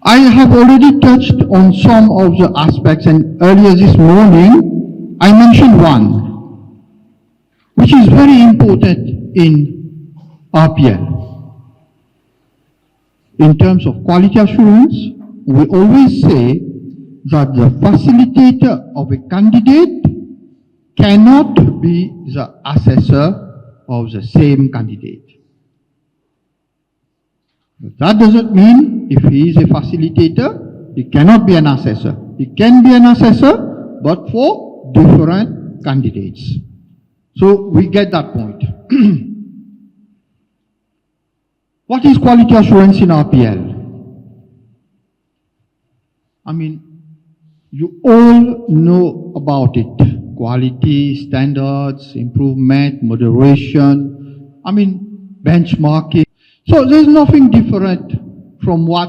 I have already touched on some of the aspects, and earlier this morning I mentioned one, which is very important in RPL. In terms of quality assurance, we always say that the facilitator of a candidate cannot be the assessor of the same candidate. But that doesn't mean if he is a facilitator, he cannot be an assessor. He can be an assessor, but for different candidates. So we get that point. What is quality assurance in RPL? I mean, you all know about it. Quality, standards, improvement, moderation, benchmarking. So there's nothing different from what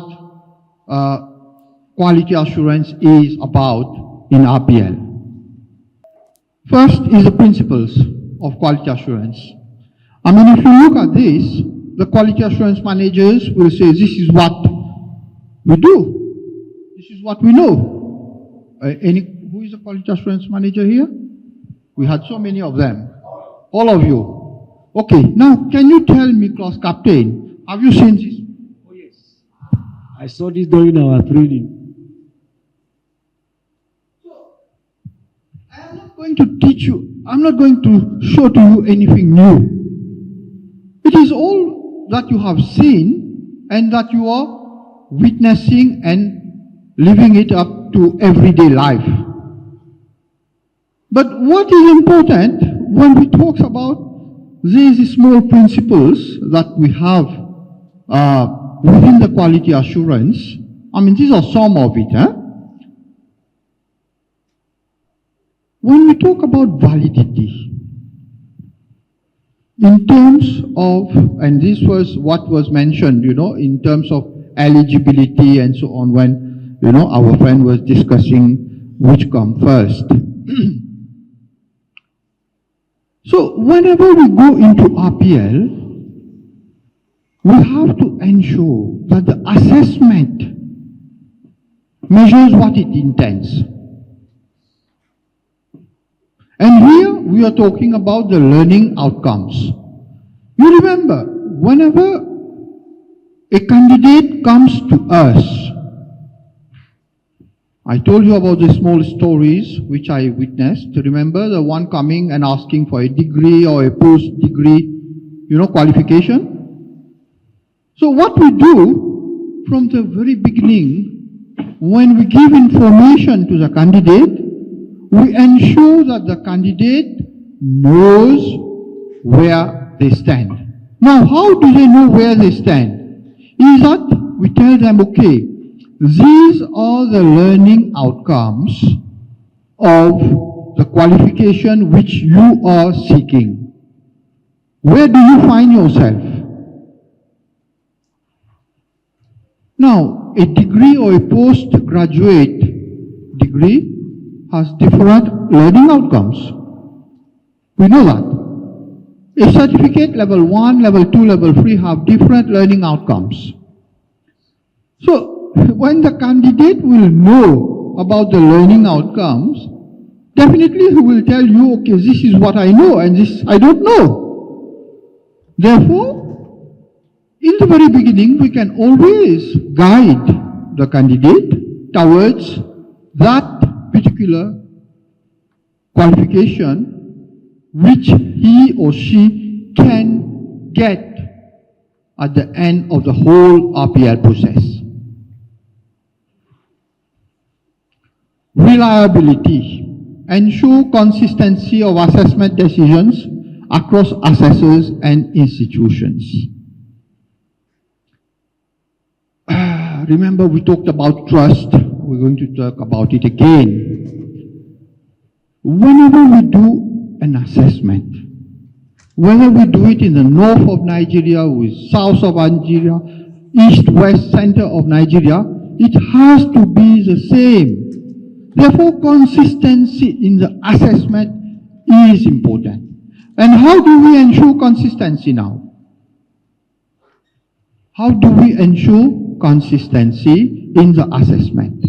quality assurance is about in RPL. First is the principles of quality assurance. If you look at this, the quality assurance managers will say, this is what we do. This is what we know. Who is a quality assurance manager here? We had so many of them. All of you. Okay, now can you tell me, class captain, have you seen this? Oh yes. I saw this during our training. So, I am not going to teach you, I'm not going to show to you anything new. It is all that you have seen and that you are witnessing and living it up to everyday life. But what is important when we talk about these small principles that we have within the quality assurance, these are some of it. When we talk about validity, in terms of, and this was what was mentioned, in terms of eligibility and so on, when, our friend was discussing which come first. So whenever we go into RPL, we have to ensure that the assessment measures what it intends. And here we are talking about the learning outcomes. You remember, whenever a candidate comes to us, I told you about the small stories which I witnessed. Remember the one coming and asking for a degree or a post-degree, qualification? So what we do from the very beginning, when we give information to the candidate, we ensure that the candidate knows where they stand. Now, how do they know where they stand? Is that we tell them, okay, these are the learning outcomes of the qualification which you are seeking. Where do you find yourself? Now, a degree or a postgraduate degree has different learning outcomes. We know that. A certificate level 1, level 2, level 3 have different learning outcomes. So, when the candidate will know about the learning outcomes, definitely he will tell you, okay, this is what I know and this I don't know. Therefore, in the very beginning, we can always guide the candidate towards that particular qualification which he or she can get at the end of the whole RPL process. Reliability. Ensure consistency of assessment decisions across assessors and institutions. Remember we talked about trust. We're going to talk about it again. Whenever we do an assessment, whether we do it in the north of Nigeria, with south of Nigeria, east, west, center of Nigeria, it has to be the same. Therefore, consistency in the assessment is important. And how do we ensure consistency now? How do we ensure consistency in the assessment.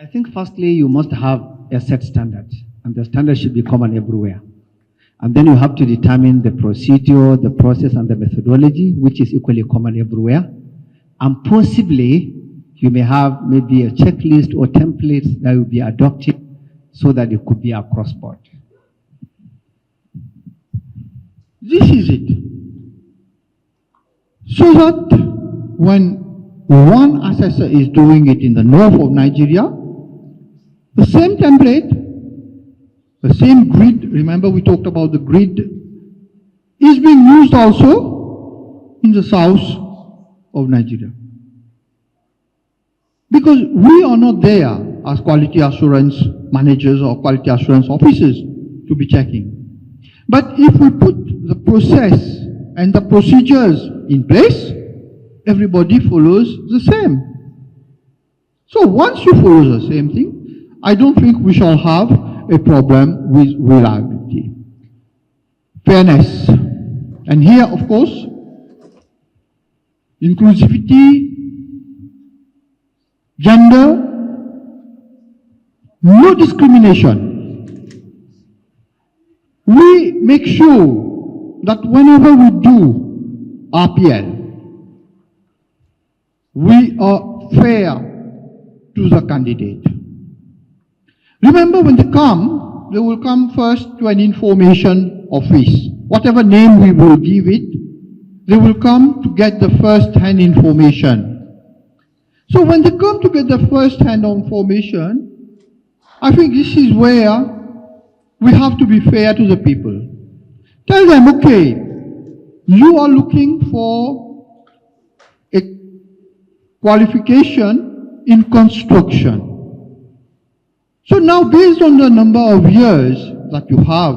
I think firstly you must have a set standard, and the standard should be common everywhere. And then you have to determine the procedure, the process, and the methodology, which is equally common everywhere. And possibly you may have maybe a checklist or templates that will be adopted so that it could be across board. This is it. So that when one assessor is doing it in the north of Nigeria, the same template, the same grid, remember we talked about the grid, is being used also in the south of Nigeria. Because we are not there as quality assurance managers or quality assurance officers to be checking. But if we put the process and the procedures in place, everybody follows the same. So once you follow the same thing, I don't think we shall have a problem with reliability. Fairness. And here, of course, inclusivity, gender, no discrimination. We make sure that whenever we do RPL, we are fair to the candidate. Remember, when they will come first to an information office. Whatever name we will give it, they will come to get the first-hand information. So when they come to get the first-hand information, I think this is where we have to be fair to the people. Tell them, okay, you are looking for a qualification in construction. So now, based on the number of years that you have,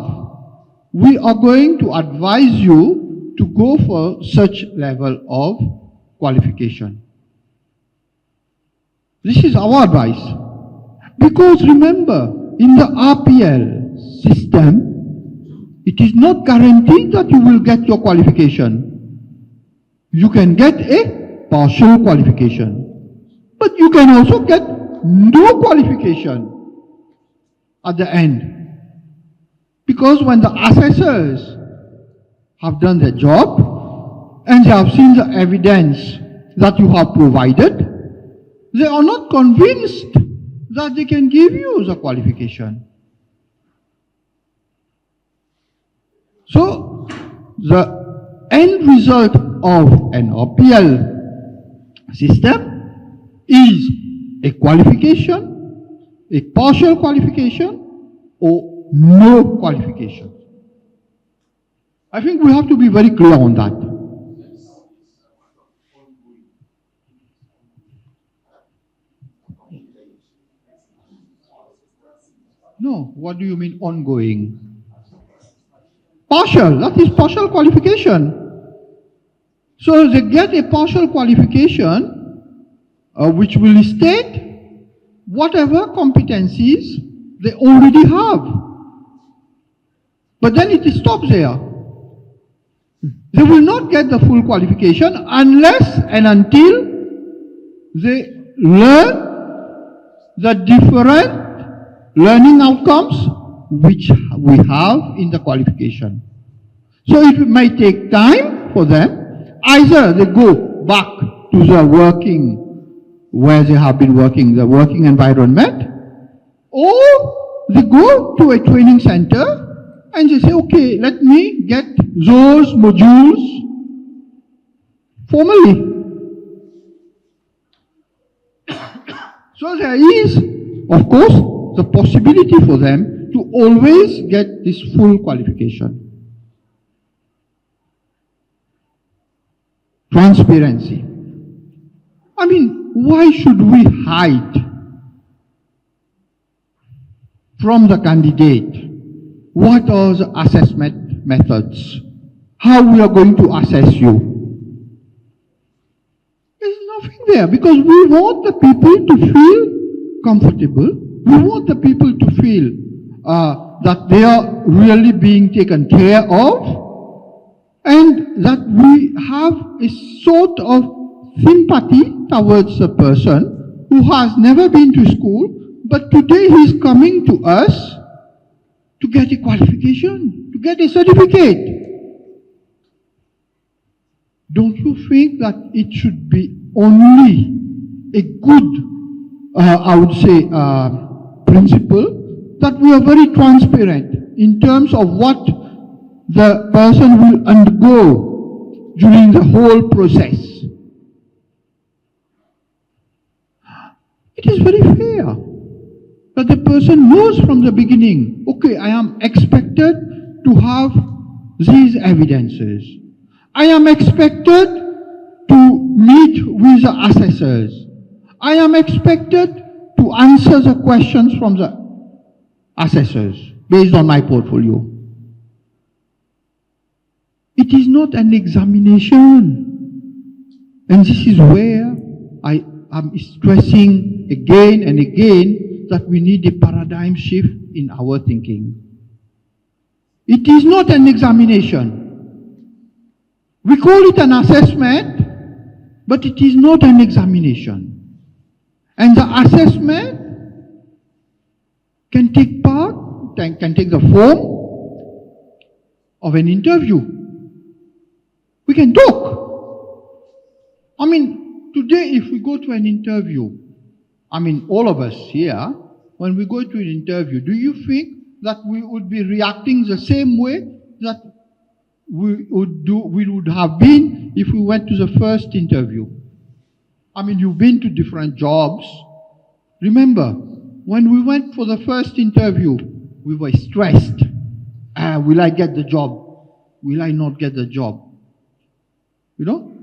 we are going to advise you to go for such level of qualification. This is our advice. Because remember, in the RPL system, it is not guaranteed that you will get your qualification. You can get a partial qualification, but you can also get no qualification at the end. Because when the assessors have done their job and they have seen the evidence that you have provided, they are not convinced that they can give you the qualification. So, the end result of an RPL system is a qualification, a partial qualification, or no qualification. I think we have to be very clear on that. No, what do you mean ongoing? Partial, that is partial qualification. So they get a partial qualification which will state whatever competencies they already have. But then it stops there. They will not get the full qualification unless and until they learn the different learning outcomes which we have in the qualification. So it may take time for them. Either they go back to the working, where they have been working, the working environment, or they go to a training center and they say, okay, let me get those modules formally. So there is, of course, the possibility for them to always get this full qualification. Transparency. I mean, why should we hide from the candidate what are the assessment methods? How we are going to assess you? There's nothing there because we want the people to feel comfortable. We want the people to feel that they are really being taken care of. and that we have a sort of sympathy towards a person who has never been to school, but today he is coming to us to get a qualification, to get a certificate. Don't you think that it should be only a good, I would say, principle, that we are very transparent in terms of what the person will undergo during the whole process? It is very fair that the person knows from the beginning, okay, I am expected to have these evidences. I am expected to meet with the assessors. I am expected to answer the questions from the assessors based on my portfolio. It is not an examination. And this is where I am stressing again and again that we need a paradigm shift in our thinking. It is not an examination. We call it an assessment, but it is not an examination. And the assessment can take the form of an interview. We can talk. I mean, today if we go to an interview, I mean, all of us here, when we go to an interview, do you think that we would be reacting the same way that we would have been if we went to the first interview? I mean, you've been to different jobs. Remember, when we went for the first interview, we were stressed. Will I get the job? Will I not get the job? You know,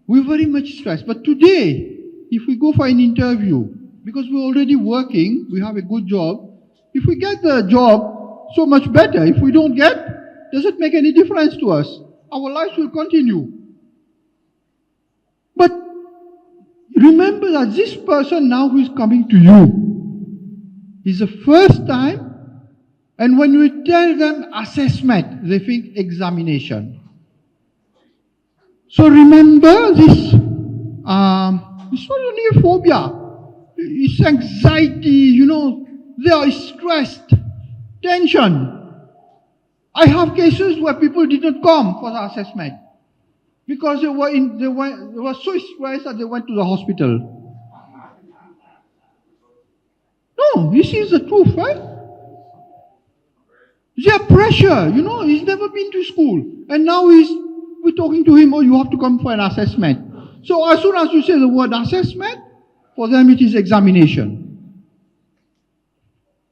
we're very much stressed. But today, if we go for an interview, because we're already working, we have a good job, if we get the job, so much better. If we don't get, does it make any difference to us? Our lives will continue. But remember that this person now who is coming to you is the first time, and when we tell them assessment, they think examination. So remember this, it's not only a phobia, it's anxiety, you know, they are stressed, tension. I have cases where people did not come for the assessment because they were so stressed that they went to the hospital. No, this is the truth, right? Their pressure, you know, he's never been to school, and now we're talking to him, oh, you have to come for an assessment. So as soon as you say the word assessment, for them it is examination.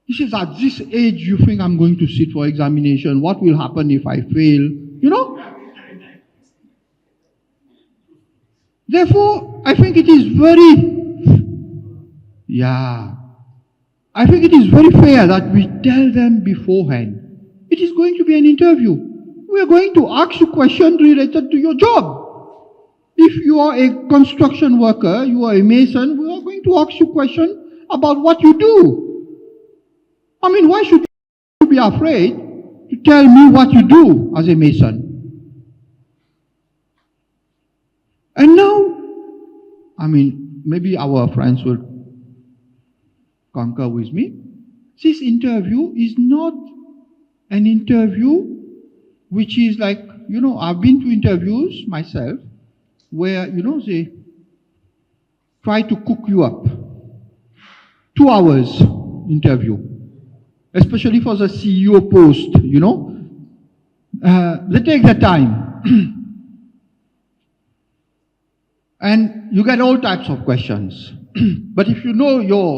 He says, at this age, you think I'm going to sit for examination. What will happen if I fail? You know? Therefore, I think it is I think it is very fair that we tell them beforehand, it is going to be an interview. We are going to ask you questions related to your job. If you are a construction worker, you are a mason, we are going to ask you questions about what you do. I mean, why should you be afraid to tell me what you do as a mason? And now, I mean, maybe our friends will concur with me. This interview is not an interview which is like, you know, I've been to interviews myself where, you know, they try to cook you up. 2 hours interview. Especially for the CEO post, you know. They take their time. And you get all types of questions. But if you know your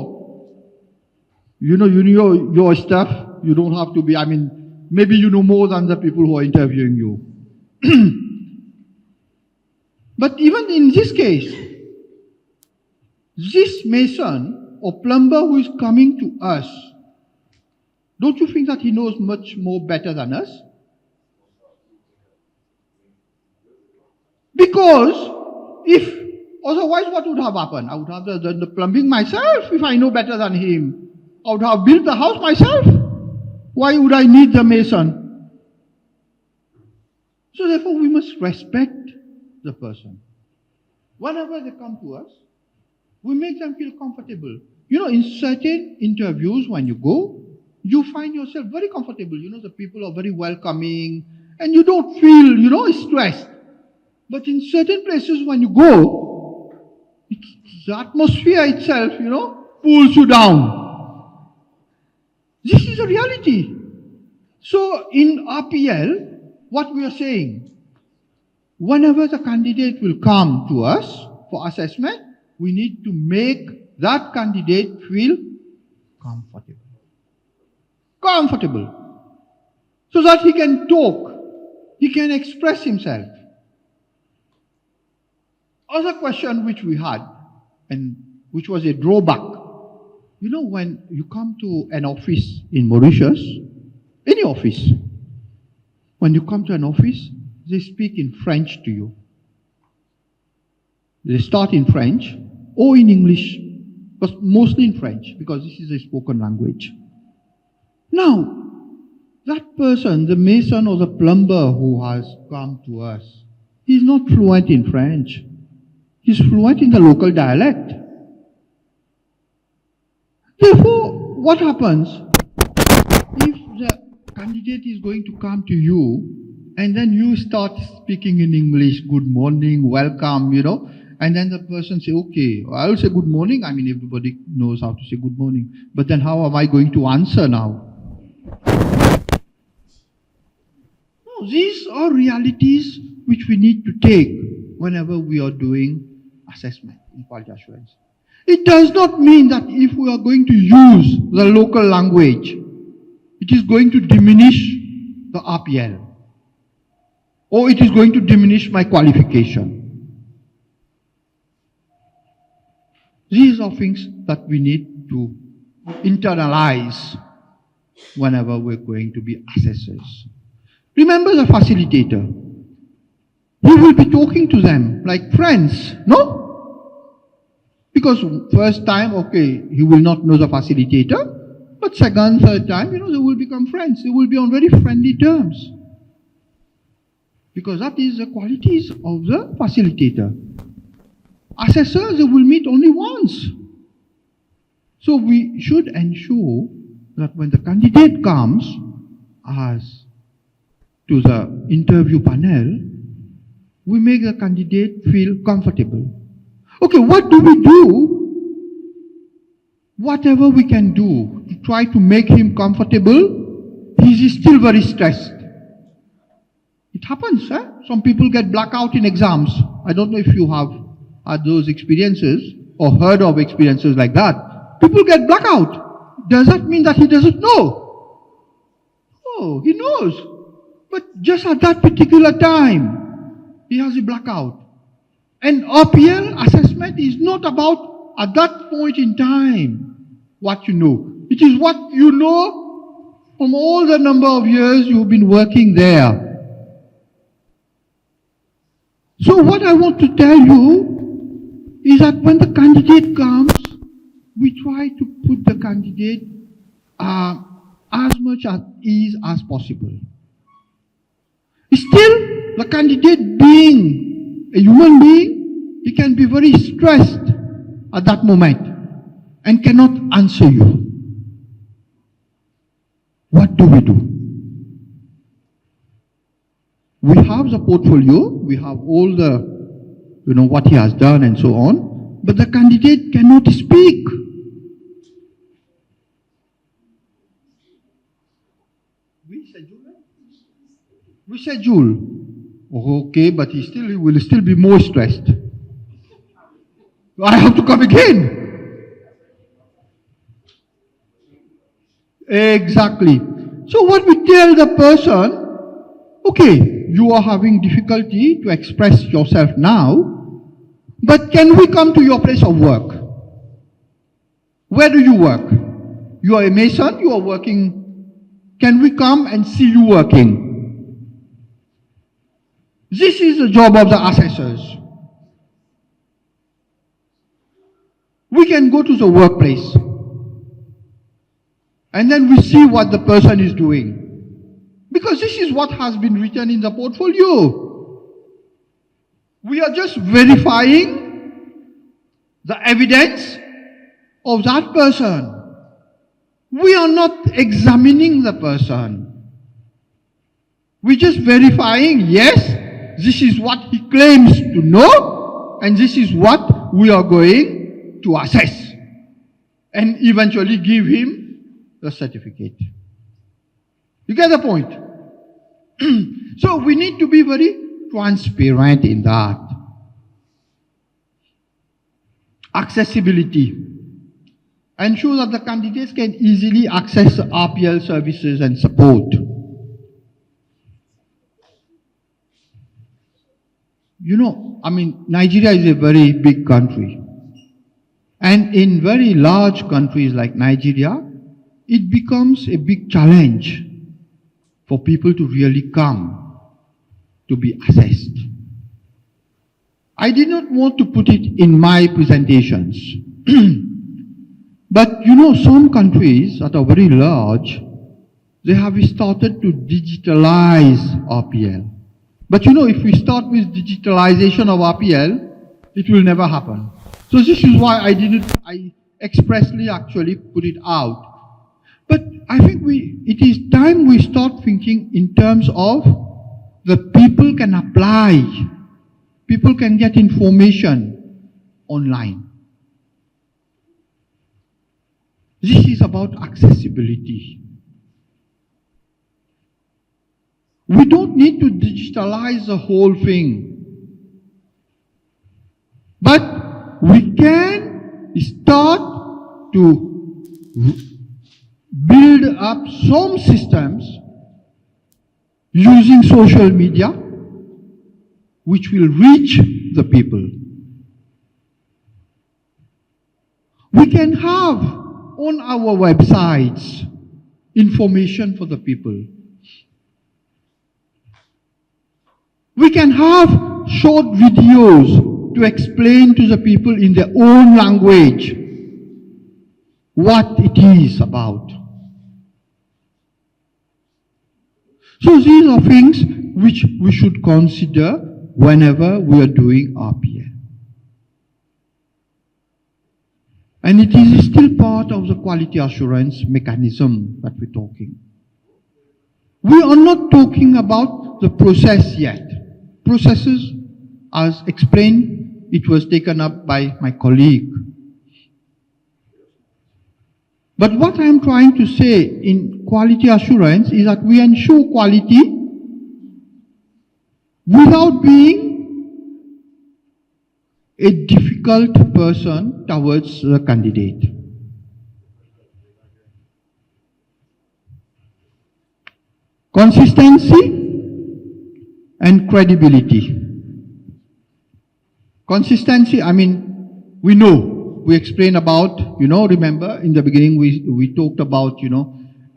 stuff, you don't have to be, I mean, maybe you know more than the people who are interviewing you. But even in this case, this mason or plumber who is coming to us, don't you think that he knows much more better than us? Because otherwise what would have happened? I would have done the plumbing myself if I know better than him. I would have built the house myself. Why would I need the mason? So therefore we must respect the person. Whenever they come to us, we make them feel comfortable. You know, in certain interviews when you go, you find yourself very comfortable. You know, the people are very welcoming and you don't feel, stressed. But in certain places when you go, the atmosphere itself, pulls you down. This is a reality. So in RPL, what we are saying, whenever the candidate will come to us for assessment, we need to make that candidate feel comfortable. Comfortable. So that he can talk, he can express himself. Other question which we had, and which was a drawback. You know, when you come to an office in Mauritius, any office, when you come to an office, they speak in French to you. They start in French or in English, but mostly in French because this is a spoken language. Now, that person, the mason or the plumber who has come to us, he's not fluent in French. He's fluent in the local dialect. Therefore, what happens if the candidate is going to come to you and then you start speaking in English, good morning, welcome, and then the person say, okay, I'll say good morning. I mean, everybody knows how to say good morning. But then how am I going to answer now? No, these are realities which we need to take whenever we are doing assessment in quality assurance. It does not mean that if we are going to use the local language, it is going to diminish the RPL, or it is going to diminish my qualification. These are things that we need to internalize whenever we're going to be assessors. Remember the facilitator. He will be talking to them like friends, no? Because first time, okay, he will not know the facilitator, but second, third time, they will become friends. They will be on very friendly terms. Because that is the qualities of the facilitator. Assessors, they will meet only once. So we should ensure that when the candidate comes as to the interview panel, we make the candidate feel comfortable. Okay, what do we do? Whatever we can do to try to make him comfortable, he is still very stressed. It happens, eh? Some people get blackout in exams. I don't know if you have had those experiences or heard of experiences like that. People get blackout. Does that mean that he doesn't know? Oh, he knows. But just at that particular time, he has a blackout. And RPL assessment is not about at that point in time what you know. It is what you know from all the number of years you've been working there. So what I want to tell you is that when the candidate comes, we try to put the candidate as much at ease as possible. Still, the candidate being a human being, he can be very stressed at that moment and cannot answer you. What do we do? We have the portfolio, we have all the, what he has done and so on, but the candidate cannot speak. We schedule. Okay, but he will still be more stressed. I have to come again. Exactly. So what we tell the person, okay, you are having difficulty to express yourself now, but can we come to your place of work? Where do you work? You are a mason, you are working. Can we come and see you working? This is the job of the assessors. We can go to the workplace and then we see what the person is doing. Because this is what has been written in the portfolio. We are just verifying the evidence of that person. We are not examining the person. We're just verifying, yes, this is what he claims to know, and this is what we are going to assess, and eventually give him the certificate. You get the point? So we need to be very transparent in that. Accessibility. Ensure that the candidates can easily access RPL services and support. You know, Nigeria is a very big country. And in very large countries like Nigeria, it becomes a big challenge for people to really come to be assessed. I did not want to put it in my presentations. But you know, some countries that are very large, they have started to digitalize RPL. But you know, if we start with digitalization of RPL, it will never happen. So this is why I expressly actually put it out. But I think it is time we start thinking in terms of the people can apply, people can get information online. This is about accessibility. We don't need to digitalize the whole thing. But we can start to build up some systems using social media which will reach the people. We can have on our websites information for the people. We can have short videos to explain to the people in their own language what it is about. So these are things which we should consider whenever we are doing RPL. And it is still part of the quality assurance mechanism that we're talking. We are not talking about the process yet. Processes, as explained, it was taken up by my colleague. But what I am trying to say in quality assurance is that we ensure quality without being a difficult person towards the candidate. Consistency and credibility. Consistency, we know, we explained about, remember in the beginning we talked about,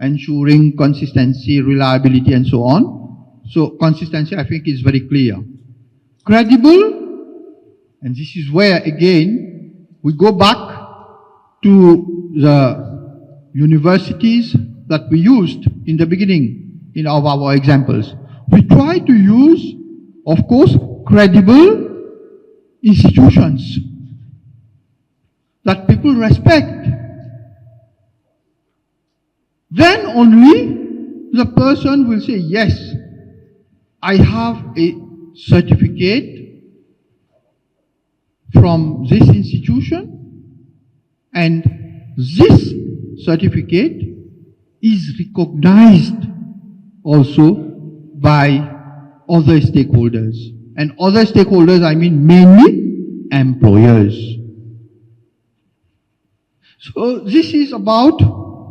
ensuring consistency, reliability and so on. So consistency I think is very clear. Credible, and this is where again we go back to the universities that we used in the beginning in our examples. We try to use, of course, credible institutions that people respect. Then only the person will say, yes, I have a certificate from this institution, and this certificate is recognized also by other stakeholders. And other stakeholders, mainly employers. So this is about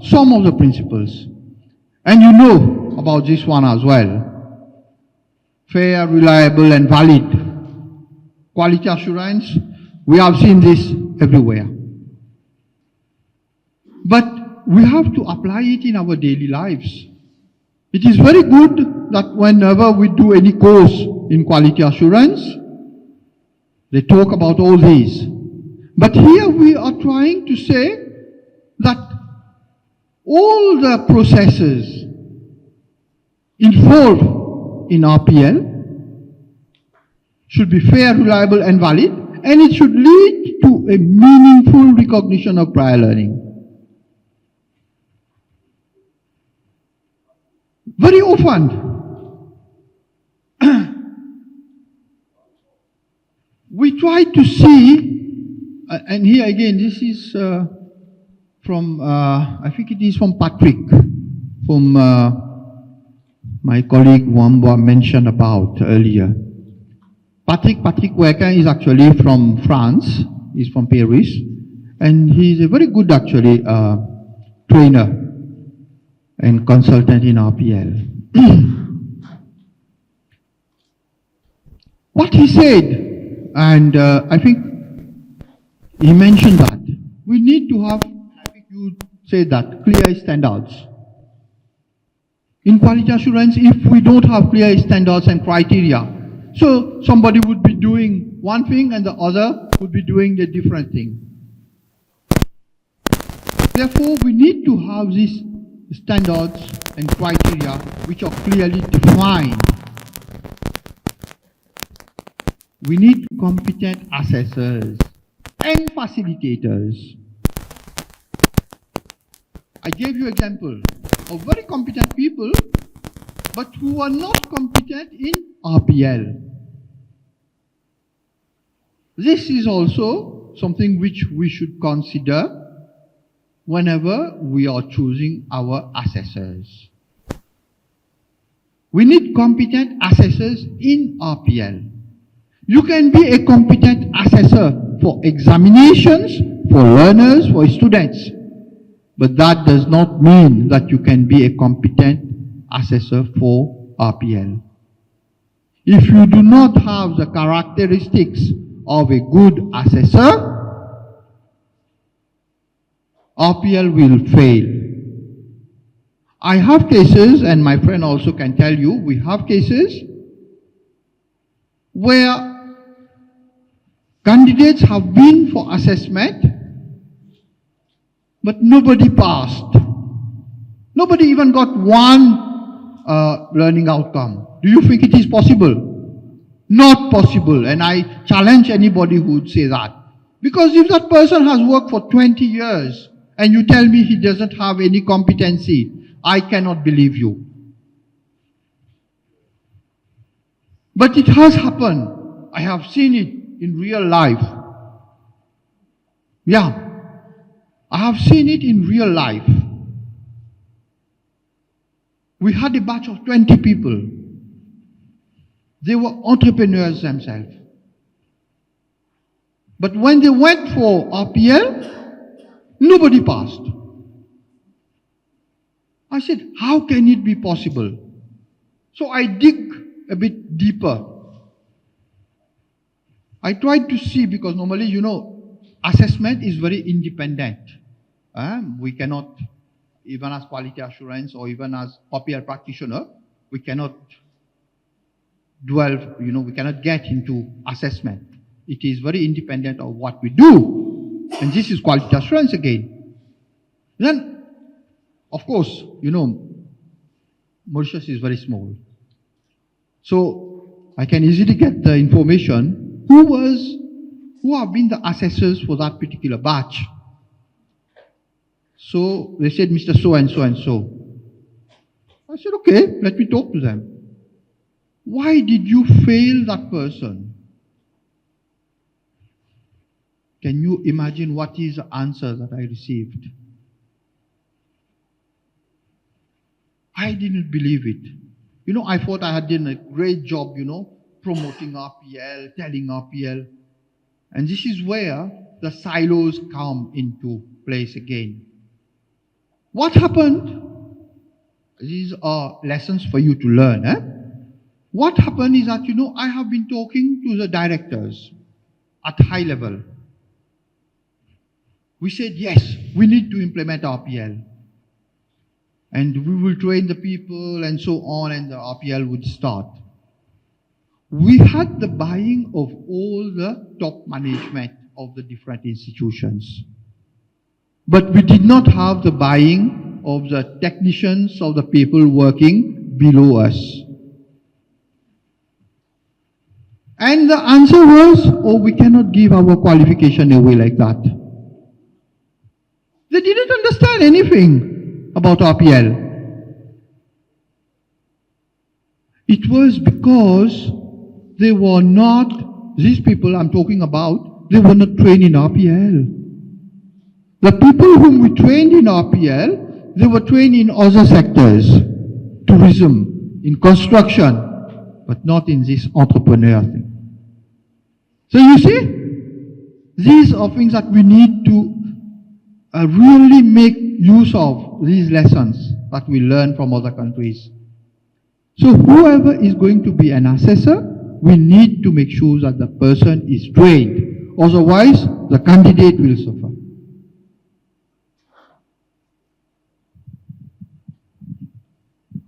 some of the principles. And you know about this one as well. Fair, reliable and valid. Quality assurance, we have seen this everywhere. But we have to apply it in our daily lives. It is very good that whenever we do any course in quality assurance, they talk about all these. But here we are trying to say that all the processes involved in RPL should be fair, reliable and valid, and it should lead to a meaningful recognition of prior learning. Very often, we try to see, and here again, this is from, I think it is from Patrick, from my colleague Wamba mentioned about earlier. Patrick Wecker is actually from France, he's from Paris, and he's a very good actually trainer and consultant in RPL. What he said, and I think he mentioned that we need to have, I think you said that, clear standards. In quality assurance, if we don't have clear standards and criteria, so somebody would be doing one thing and the other would be doing a different thing. Therefore, we need to have these standards and criteria which are clearly defined. We need competent assessors and facilitators. I gave you an example of very competent people, but who are not competent in RPL. This is also something which we should consider whenever we are choosing our assessors. We need competent assessors in RPL. You can be a competent assessor for examinations, for learners, for students, but that does not mean that you can be a competent assessor for RPL. If you do not have the characteristics of a good assessor, RPL will fail. I have cases, and my friend also can tell you, we have cases where candidates have been for assessment, but nobody passed. Nobody even got one learning outcome. Do you think it is possible? Not possible, and I challenge anybody who would say that. Because if that person has worked for 20 years, and you tell me he doesn't have any competency, I cannot believe you. But it has happened. I have seen it in real life. Yeah, I have seen it in real life. We had a batch of 20 people. They were entrepreneurs themselves. But when they went for RPL, nobody passed. I said, how can it be possible? So I dig a bit deeper. I tried to see, because normally, you know, assessment is very independent. We cannot, even as quality assurance or even as RPL practitioner, we cannot dwell, you know, we cannot get into assessment. It is very independent of what we do. And this is quality assurance again. Then, of course, you know, Mauritius is very small. So, I can easily get the information who have been the assessors for that particular batch. So, they said, Mr. So and so and so. I said, okay, let me talk to them. Why did you fail that person? Can you imagine what is the answer that I received? I didn't believe it. You know, I thought I had done a great job, you know, promoting RPL, telling RPL. And this is where the silos come into place again. What happened? These are lessons for you to learn. What happened is that, you know, I have been talking to the directors at high level. We said, yes, we need to implement RPL. And we will train the people and so on, and the RPL would start. We had the buy-in of all the top management of the different institutions. But we did not have the buy-in of the technicians, of the people working below us? And the answer was, oh, we cannot give our qualification away like that. They didn't understand anything about RPL. It was because they were not, these people I'm talking about, they were not trained in RPL. The people whom we trained in RPL, they were trained in other sectors, tourism, in construction, but not in this entrepreneur thing. So you see, these are things that we need to really make use of, these lessons that we learn from other countries. So whoever is going to be an assessor, we need to make sure that the person is trained. Otherwise, the candidate will suffer.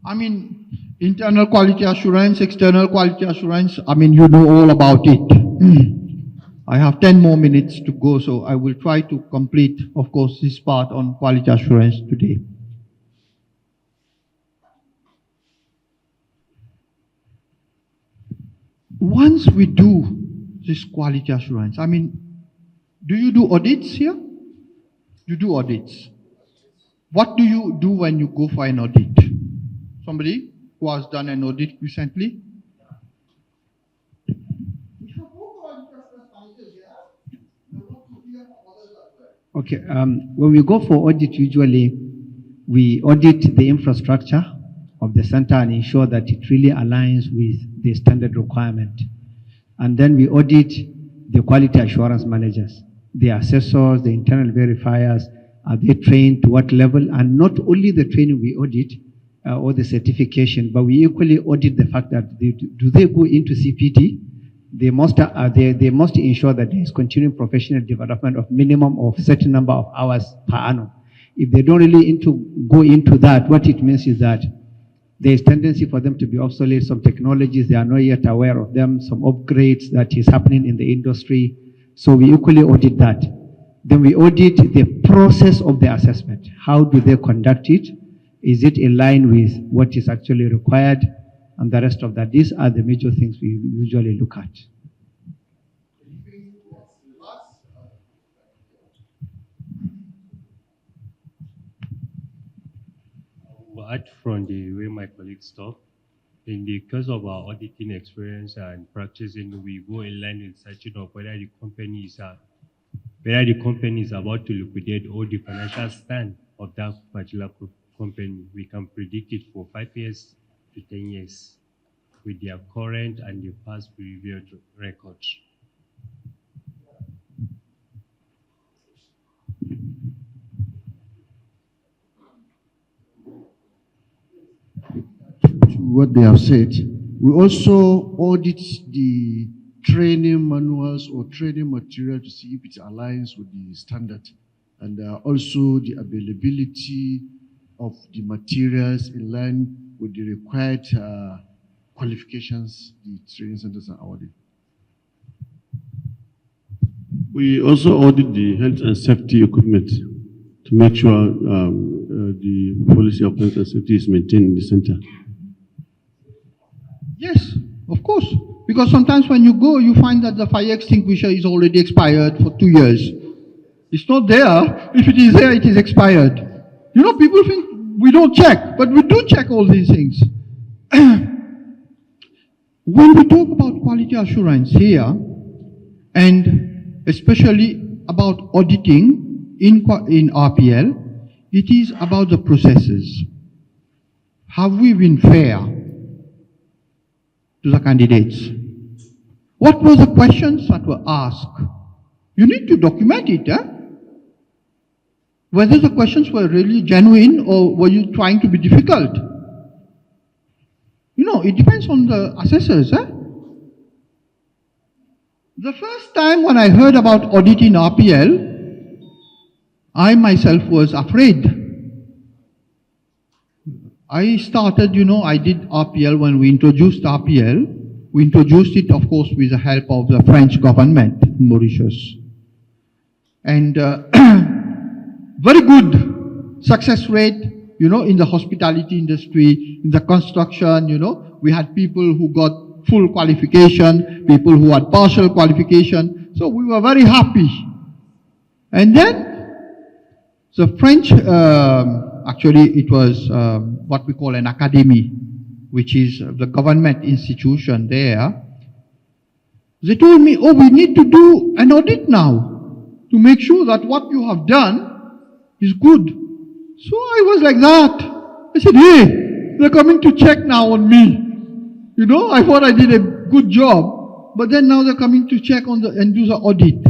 I mean, internal quality assurance, external quality assurance, I mean, you know all about it. I have 10 more minutes to go, so I will try to complete, of course, this part on quality assurance today. Once we do this quality assurance, I mean, do you do audits here? You do audits. What do you do when you go for an audit? Somebody who has done an audit recently? Okay, when we go for audit, usually we audit the infrastructure of the center and ensure that it really aligns with the standard requirement. And then we audit the quality assurance managers, the assessors, the internal verifiers. Are they trained to what level? And not only the training we audit or the certification, but we equally audit the fact that do they go into CPD? They must ensure that there is continuing professional development of minimum of certain number of hours per annum. If they don't really go into that, what it means is that there is tendency for them to be obsolete. Some technologies, they are not yet aware of them, some upgrades that is happening in the industry. So we equally audit that. Then we audit the process of the assessment. How do they conduct it? Is it in line with what is actually required? And the rest of that. These are the major things we usually look at. Add from the way my colleagues talk, in the case of our auditing experience and practicing, we go in line with searching of whether the company is about to liquidate or the financial stand of that particular company. We can predict it for 5 years to 10 years with their current and the past previous records. What they have said, we also audit the training manuals or training material to see if it aligns with the standard, and also the availability of the materials in line with the required qualifications the training centers are awarding. We also audit the health and safety equipment to make sure the policy of health and safety is maintained in the center. Yes, of course. Because sometimes when you go, you find that the fire extinguisher is already expired for 2 years. It's not there. If it is there, it is expired. You know, people think we don't check, but we do check all these things. When we talk about quality assurance here, and especially about auditing in RPL, it is about the processes. Have we been fair to the candidates? What were the questions that were asked? You need to document it, whether the questions were really genuine or were you trying to be difficult. You know, it depends on the assessors. The first time when I heard about audit in RPL, I myself was afraid. I started, you know, I did RPL when we introduced RPL. We introduced it, of course, with the help of the French government in Mauritius. And very good success rate, in the hospitality industry, in the construction, we had people who got full qualification, people who had partial qualification. So we were very happy. And then the French, actually it was what we call an academy, which is the government institution there. They told me, oh, we need to do an audit now to make sure that what you have done is good. So I was like that. I said, hey, they're coming to check now on me. I thought I did a good job, but then now they're coming to check on and do the audit.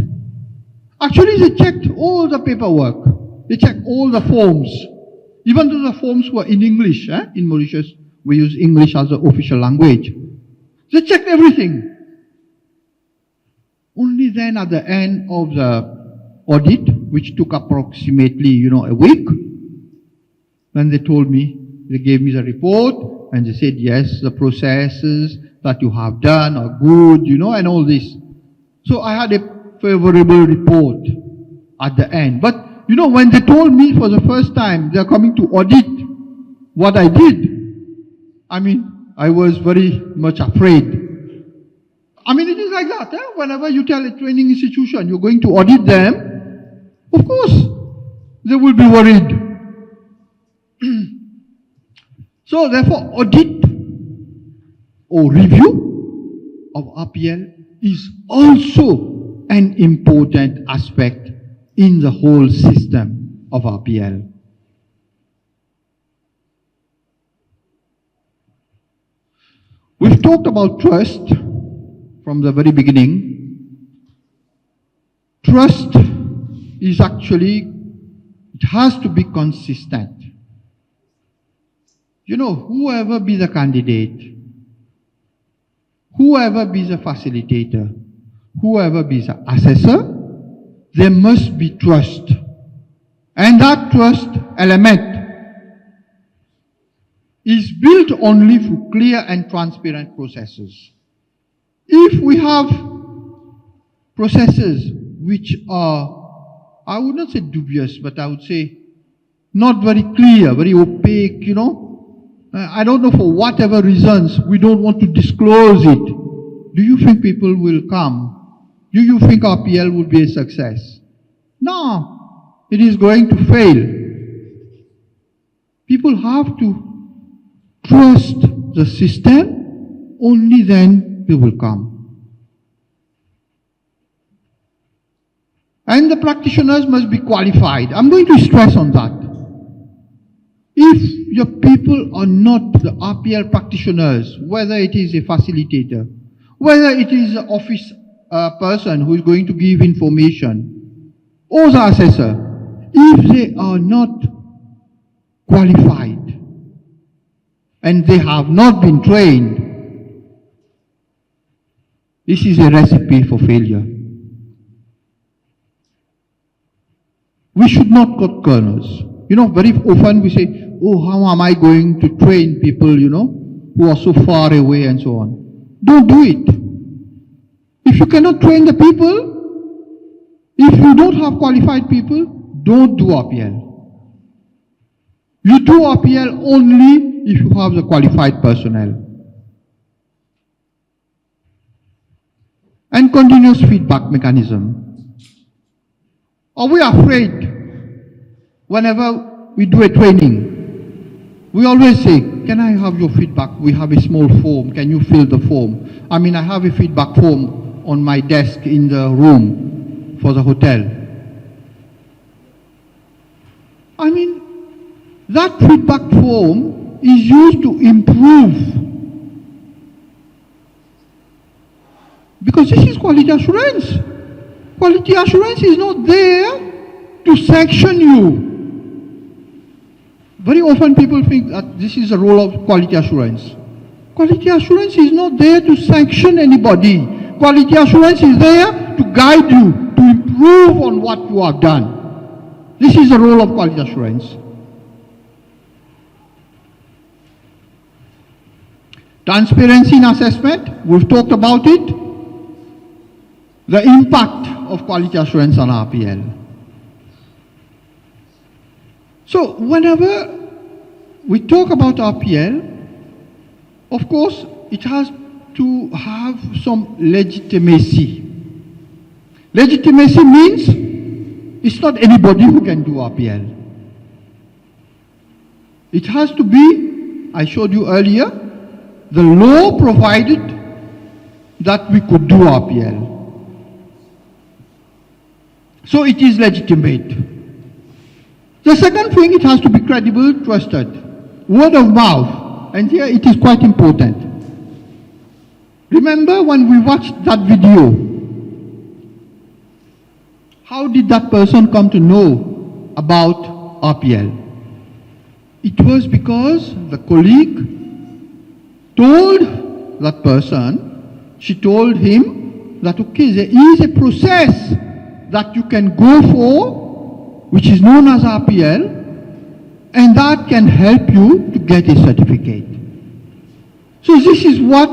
Actually, they checked all the paperwork. They checked all the forms. Even though the forms were in English, in Mauritius, we use English as the official language. They checked everything. Only then at the end of the audit, which took approximately, a week, when they told me, they gave me the report, and they said, yes, the processes that you have done are good, and all this. So I had a favorable report at the end. But, when they told me for the first time they're coming to audit what I did, I was very much afraid. It is like that. Whenever you tell a training institution you're going to audit them, of course, they will be worried. So therefore, audit or review of RPL is also an important aspect in the whole system of RPL. We've talked about trust from the very beginning. Trust is actually, it has to be consistent. Whoever be the candidate, whoever be the facilitator, whoever be the assessor, there must be trust. And that trust element is built only through clear and transparent processes. If we have processes which are, I would not say dubious, but I would say not very clear, very opaque, I don't know for whatever reasons we don't want to disclose it. Do you think people will come? Do you think RPL will be a success? No, it is going to fail. People have to trust the system, only then they will come. And the practitioners must be qualified. I'm going to stress on that. If your people are not the RPL practitioners, whether it is a facilitator, whether it is an office person who is going to give information, or the assessor, if they are not qualified and they have not been trained, this is a recipe for failure. We should not cut corners. Very often we say, oh, how am I going to train people, who are so far away and so on. Don't do it. If you cannot train the people, if you don't have qualified people, don't do RPL. You do RPL only if you have the qualified personnel. And continuous feedback mechanism. Are we afraid whenever we do a training? We always say, can I have your feedback? We have a small form. Can you fill the form? I have a feedback form on my desk in the room for the hotel. That feedback form is used to improve. Because this is quality assurance. Quality assurance is not there to sanction you. Very often people think that this is the role of quality assurance. Quality assurance is not there to sanction anybody. Quality assurance is there to guide you, to improve on what you have done. This is the role of quality assurance. Transparency in assessment, we've talked about it. The impact of quality assurance on RPL. So whenever we talk about RPL, of course, it has to have some legitimacy. Legitimacy means it's not anybody who can do RPL. It has to be, I showed you earlier, the law provided that we could do RPL. So it is legitimate. The second thing, it has to be credible, trusted. Word of mouth. And here it is quite important. Remember when we watched that video, how did that person come to know about RPL? It was because the colleague told that person, she told him that, okay, there is a process that you can go for, which is known as RPL, and that can help you to get a certificate. So this is what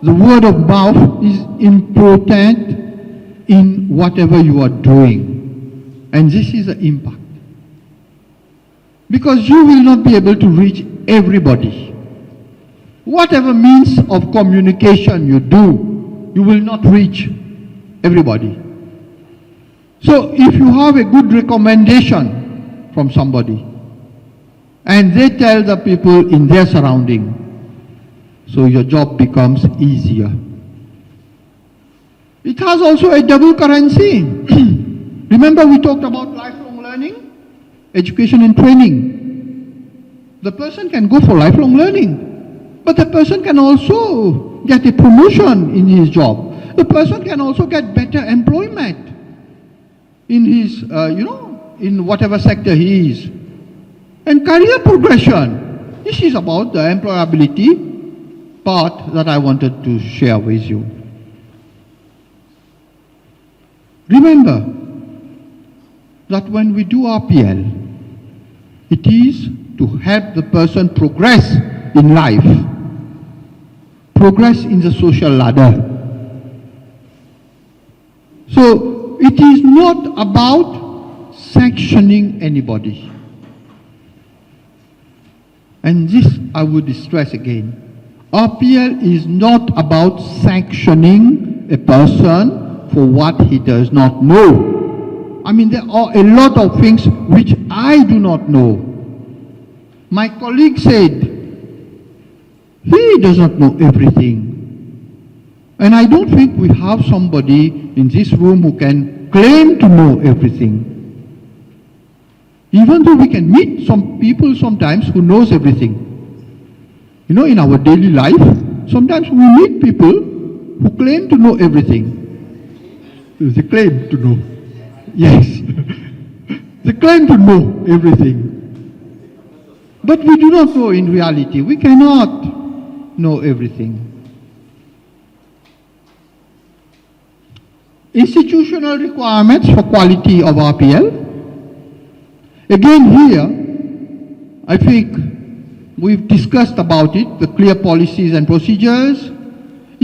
the word of mouth is important in whatever you are doing. And this is the impact. Because you will not be able to reach everybody. Whatever means of communication you do, you will not reach everybody. So if you have a good recommendation from somebody, and they tell the people in their surrounding, so your job becomes easier. It has also a double currency. Remember we talked about lifelong learning, education and training. The person can go for lifelong learning, but the person can also get a promotion in his job. The person can also get better employment in his, in whatever sector he is. And career progression. This is about the employability part that I wanted to share with you. Remember that when we do RPL, it is to help the person progress in life, progress in the social ladder. So it is not about sanctioning anybody. And this I would stress again. RPL is not about sanctioning a person for what he does not know. I mean, there are a lot of things which I do not know. My colleague said, he does not know everything. And I don't think we have somebody in this room who can claim to know everything. Even though we can meet some people sometimes who knows everything. You know, in our daily life, sometimes we meet people who claim to know everything. They claim to know. Yes. They claim to know everything. But we do not know in reality. We cannot know everything. Institutional requirements for quality of RPL. Again here, I think we've discussed about it, the clear policies and procedures,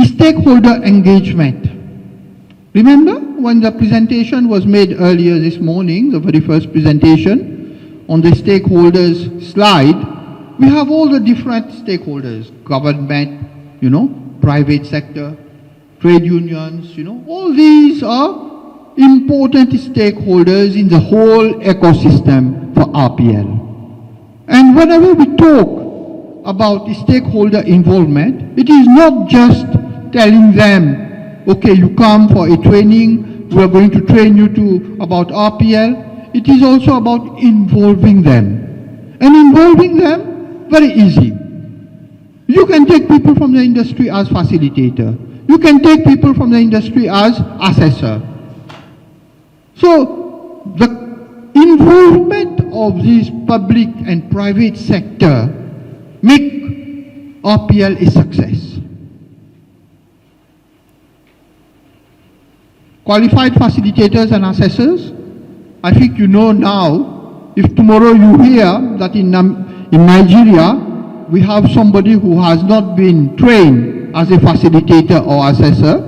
stakeholder engagement. Remember when the presentation was made earlier this morning, the very first presentation, on the stakeholders slide, we have all the different stakeholders, government, private sector, trade unions, all these are important stakeholders in the whole ecosystem for RPL. And whenever we talk about stakeholder involvement, it is not just telling them, okay, you come for a training, we are going to train you about RPL. It is also about involving them. And involving them, very easy. You can take people from the industry as facilitator. You can take people from the industry as assessor. So, the involvement of this public and private sector make RPL a success. Qualified facilitators and assessors, I think you know now, if tomorrow you hear that in Nigeria, we have somebody who has not been trained as a facilitator or assessor,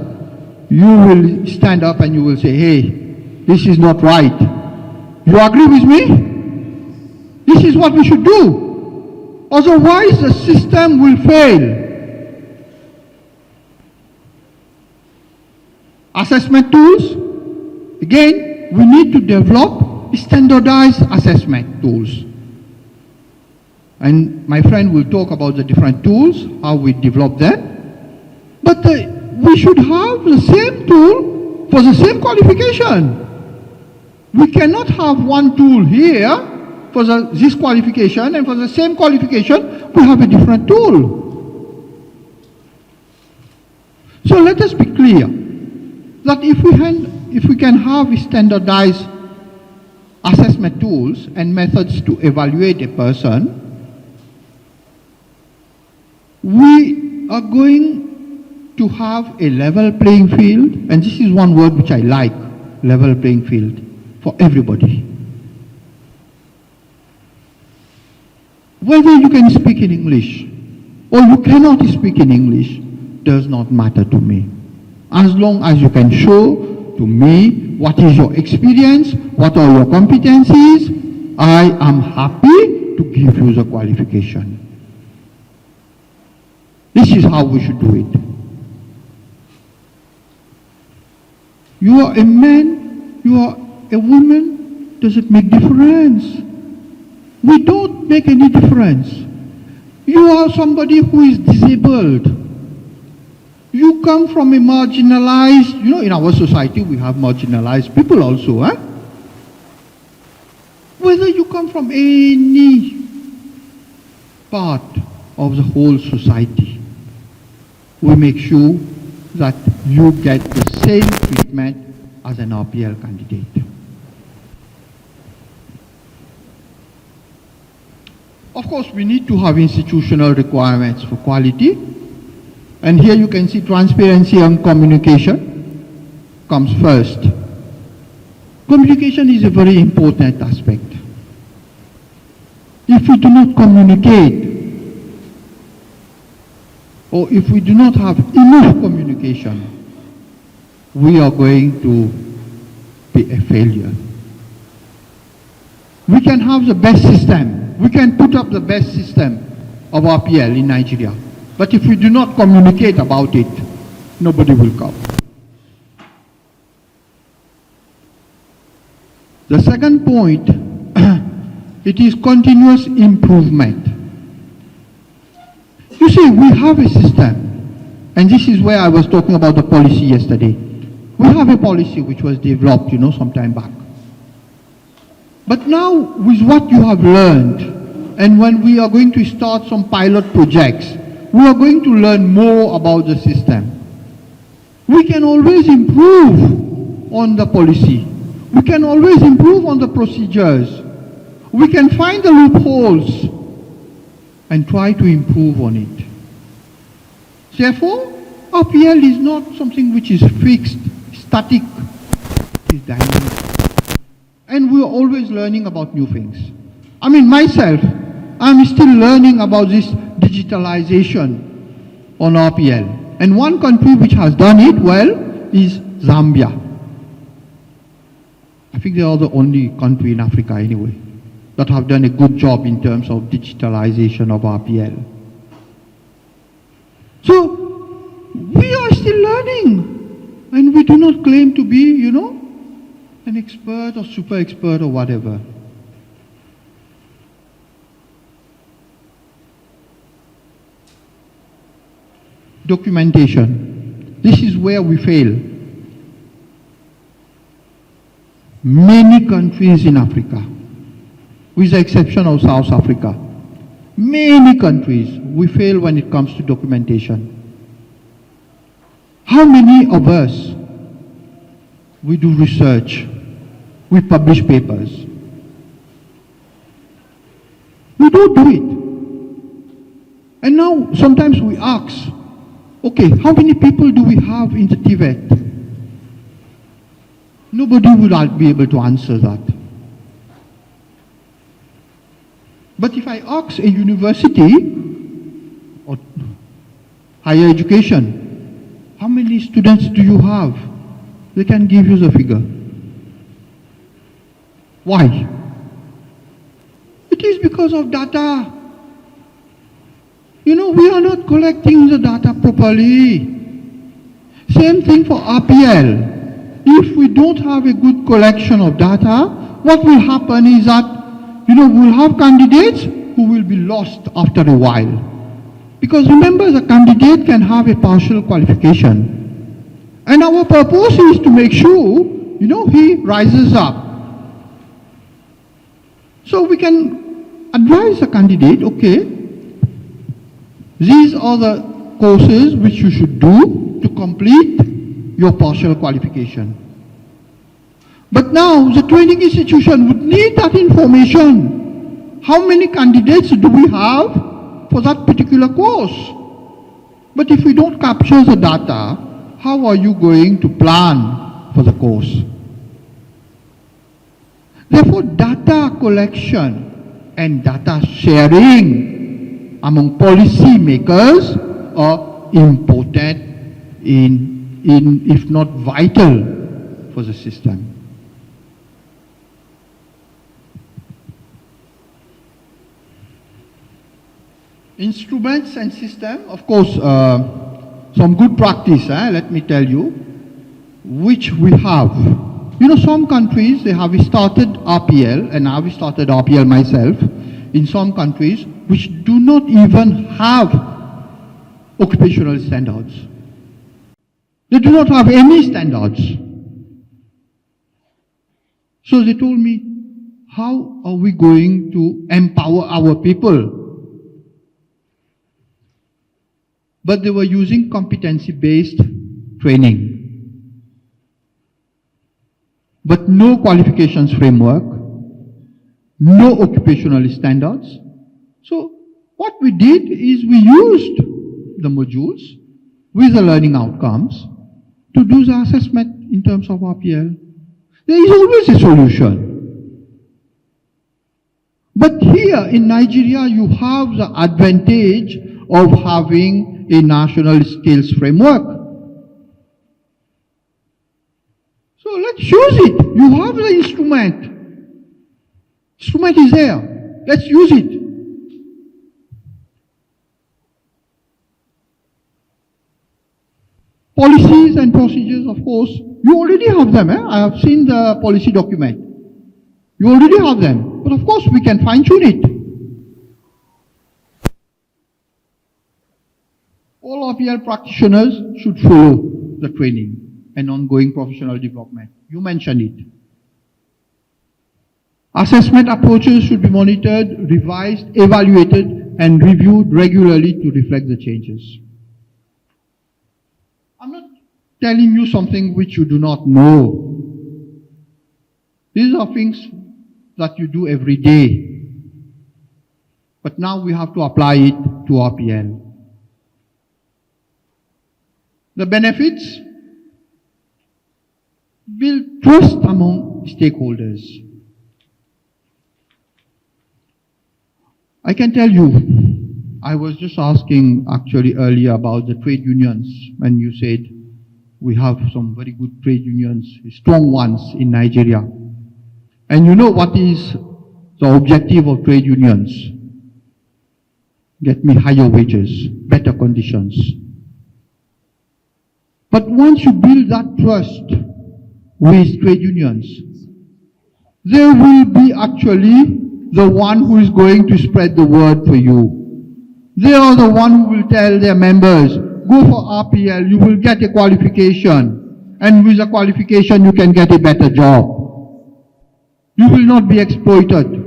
you will stand up and you will say, hey, this is not right. You agree with me? This is what we should do. Otherwise, the system will fail. Assessment tools, again, we need to develop standardized assessment tools. And my friend will talk about the different tools, how we develop them. But we should have the same tool for the same qualification. We cannot have one tool here for this qualification, and for the same qualification, we have a different tool. So let us be clear that if we can have standardized assessment tools and methods to evaluate a person, we are going to have a level playing field, and this is one word which I like, level playing field, for everybody. Whether you can speak in English or you cannot speak in English does not matter to me. As long as you can show to me what is your experience, what are your competencies, I am happy to give you the qualification. This is how we should do it. You are a man, you are a woman, does it make difference? We don't make any difference. You are somebody who is disabled. You come from a marginalized, in our society we have marginalized people also, eh? Whether you come from any part of the whole society, we make sure that you get the same treatment as an RPL candidate. Of course, we need to have institutional requirements for quality. And here you can see transparency and communication comes first. Communication is a very important aspect. If we do not communicate, or if we do not have enough communication, we are going to be a failure. We can have the best system. We can put up the best system of RPL in Nigeria. But if we do not communicate about it, nobody will come. The second point, it is continuous improvement. You see, we have a system, and this is where I was talking about the policy yesterday. We have a policy which was developed, some time back. But now, with what you have learned, and when we are going to start some pilot projects, we are going to learn more about the system. We can always improve on the policy. We can always improve on the procedures. We can find the loopholes and try to improve on it. Therefore, RPL is not something which is fixed, static, it is dynamic. And we are always learning about new things. I mean, myself, I'm still learning about this digitalization on RPL. And one country which has done it well is Zambia. I think they are the only country in Africa anyway that have done a good job in terms of digitalization of RPL. So, we are still learning. And we do not claim to be, an expert or super expert or whatever. Documentation. This is where we fail. Many countries in Africa, with the exception of South Africa, many countries, we fail when it comes to documentation. How many of us, we do research, we publish papers? We don't do it. And now, sometimes we ask, okay, how many people do we have in the TVET? Nobody will be able to answer that. But if I ask a university or higher education, how many students do you have? They can give you the figure. Why? It is because of data. we are not collecting the data properly. Same thing for RPL. If we don't have a good collection of data, what will happen is that, we'll have candidates who will be lost after a while. Because remember, the candidate can have a partial qualification. And our purpose is to make sure, he rises up. So we can advise the candidate, okay, these are the courses which you should do to complete your partial qualification. But now the training institution would need that information. How many candidates do we have for that particular course? But if we don't capture the data, how are you going to plan for the course? Therefore, data collection and data sharing among policy makers are important if not vital for the system. Instruments and system, of course, some good practice, let me tell you, which we have. Some countries, they have started RPL, and I have started RPL myself, in some countries which do not even have occupational standards. They do not have any standards. So they told me, how are we going to empower our people? But they were using competency-based training. But no qualifications framework, no occupational standards. So what we did is we used the modules with the learning outcomes to do the assessment in terms of RPL. There is always a solution. But here in Nigeria, you have the advantage of having a national skills framework. So let's use it. You have the instrument. Instrument is there. Let's use it. Policies and procedures, of course, you already have them. I have seen the policy document. You already have them. But of course, we can fine-tune it. All RPL practitioners should follow the training and ongoing professional development. You mentioned it. Assessment approaches should be monitored, revised, evaluated, and reviewed regularly to reflect the changes. I'm not telling you something which you do not know. These are things that you do every day. But now we have to apply it to RPL. The benefits: build trust among stakeholders. I can tell you, I was just asking actually earlier about the trade unions when you said we have some very good trade unions, strong ones in Nigeria. And you know what is the objective of trade unions? Get me higher wages, better conditions. But once you build that trust with trade unions, they will be actually the one who is going to spread the word for you. They are the one who will tell their members, go for RPL, you will get a qualification, and with a qualification you can get a better job. You will not be exploited.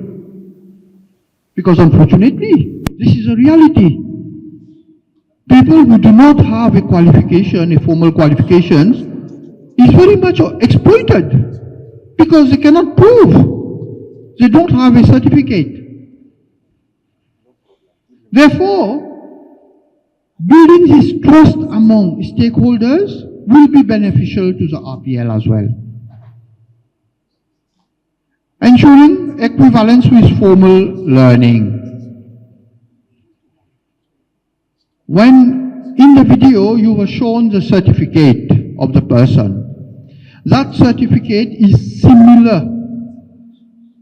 Because unfortunately, this is a reality. People who do not have a qualification, a formal qualifications, is very much exploited because they cannot prove. They don't have a certificate. Therefore, building this trust among stakeholders will be beneficial to the RPL as well. Ensuring equivalence with formal learning. When in the video you were shown the certificate of the person, that certificate is similar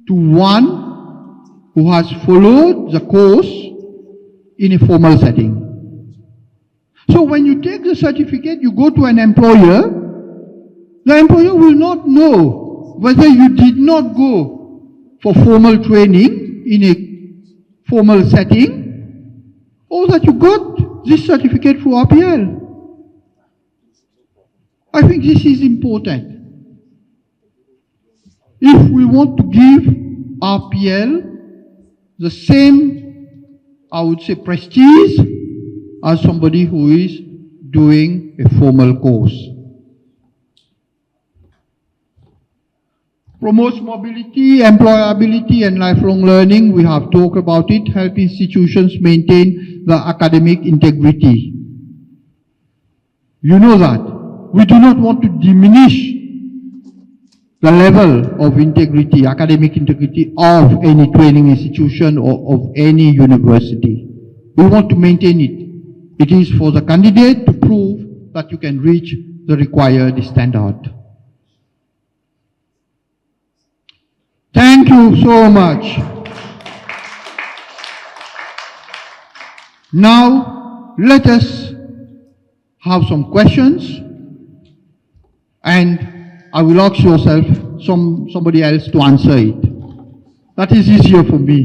to one who has followed the course in a formal setting. So when you take the certificate, you go to an employer, the employer will not know whether you did not go for formal training in a formal setting or that you got this certificate through RPL. I think this is important. If we want to give RPL the same, I would say, prestige as somebody who is doing a formal course. Promotes mobility, employability and lifelong learning. We have talked about it. Help institutions maintain the academic integrity. You know that. We do not want to diminish the level of integrity, academic integrity of any training institution or of any university. We want to maintain it. It is for the candidate to prove that you can reach the required standard. Thank you so much. Now, let us have some questions, and I will ask yourself, somebody else to answer it. That is easier for me.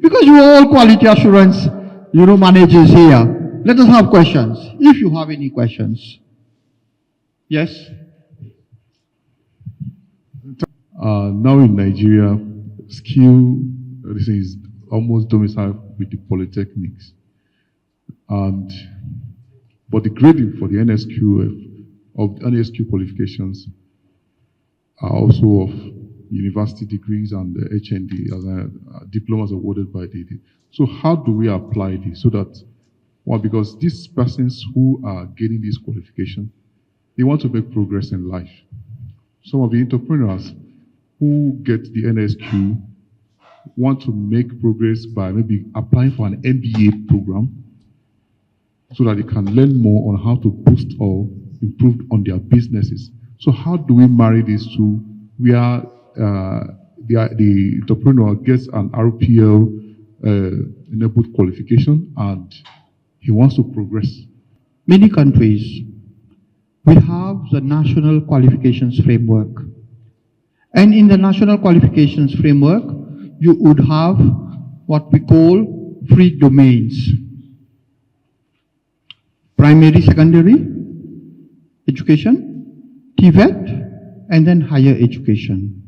Because you are all quality assurance, managers here. Let us have questions, if you have any questions. Yes? Now in Nigeria, skill is almost domiciled with the polytechnics. But the grading for the NSQF, of the NSQ qualifications, are also of university degrees and the HND, as diplomas awarded by the. So how do we apply this so that, well, because these persons who are getting this qualification, they want to make progress in life. Some of the entrepreneurs who get the NSQ want to make progress by maybe applying for an MBA program so that they can learn more on how to boost or improve on their businesses. So how do we marry these two where the entrepreneur gets an RPL enabled qualification and he wants to progress? Many countries, we have the National Qualifications Framework. And in the National Qualifications Framework, you would have what we call 3 domains. Primary, secondary education, TVET, and then higher education.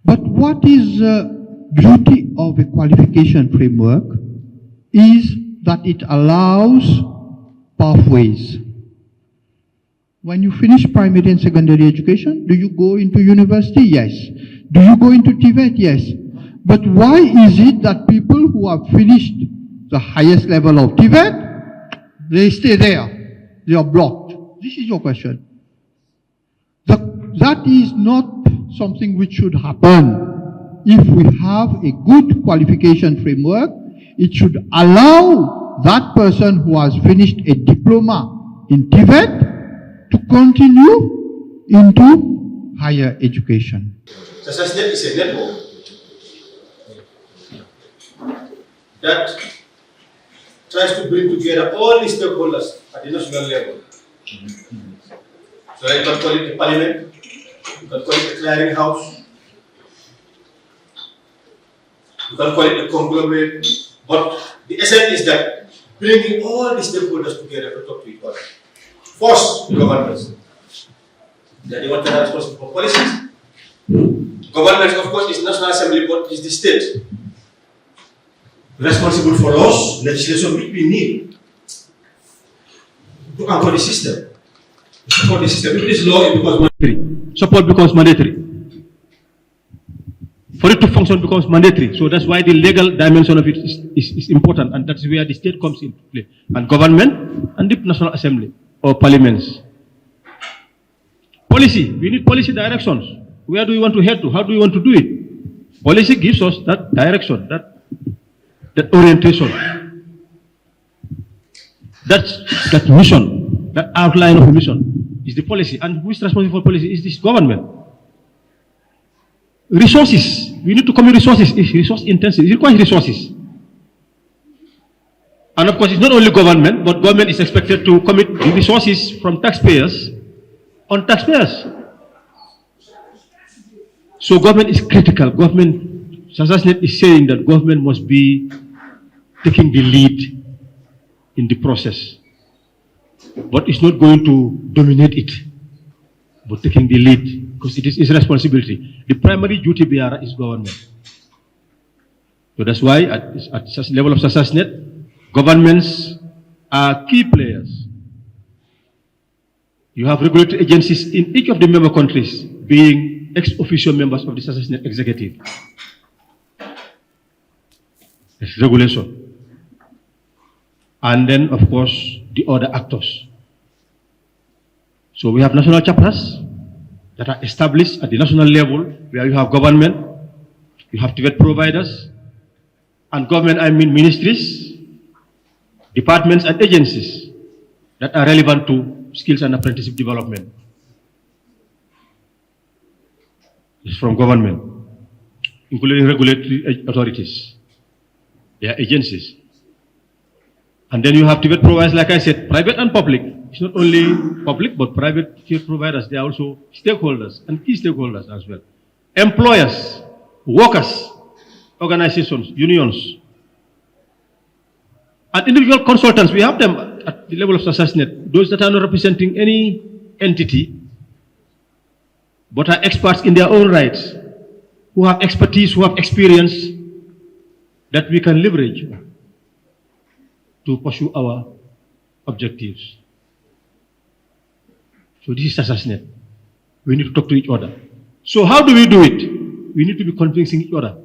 But what is the beauty of a qualification framework is that it allows pathways. When you finish primary and secondary education, do you go into university? Yes. Do you go into TVET? Yes. But why is it that people who have finished the highest level of TVET, they stay there? They are blocked. This is your question. That is not something which should happen. If we have a good qualification framework, it should allow that person who has finished a diploma in TVET to continue into higher education. SocialNet is a network that tries to bring together all the stakeholders at the national level. So you can call it the parliament, you can call it the clearing house, you can call it the conglomerate, but the essence is that bringing all the stakeholders together to talk to each other. First, the governments. They are the ones that are responsible for policies. Government, of course, is National Assembly, but is the state responsible for laws, legislation which we need to anchor the system. To support the system. If it is law, it becomes mandatory. Support becomes mandatory. For it to function becomes mandatory. So that's why the legal dimension of it is important, and that's where the state comes into play. And government and the National Assembly or parliaments. Policy. We need policy directions. Where do we want to head to? How do we want to do it? Policy gives us that direction, that orientation, that mission, that outline of a mission is the policy. And who is responsible for policy is this government. Resources. We need to commit resources. It's resource intensive. It requires resources. And of course, it's not only government, but government is expected to commit the resources from taxpayers on taxpayers. So government is critical. Government, SASASNet is saying that government must be taking the lead in the process. But it's not going to dominate it, but taking the lead, because it is its responsibility. The primary duty bearer is government. So that's why at the level of SASASNet, governments are key players. You have regulatory agencies in each of the member countries being ex-officio members of the SASASNet executive. It's regulation. And then, of course, the other actors. So we have national chapters that are established at the national level, where you have government, you have TVET providers, and government, I mean ministries, departments and agencies that are relevant to skills and apprenticeship development. It's from government, including regulatory authorities, their agencies. And then you have TVET providers, like I said, private and public. It's not only public, but private TVET providers. They are also stakeholders and key stakeholders as well. Employers, workers, organizations, unions, and individual consultants. We have them at the level of SASASNet, those that are not representing any entity, but are experts in their own rights, who have expertise, who have experience that we can leverage to pursue our objectives. So this is SASASNet. We need to talk to each other. So how do we do it? We need to be convincing each other.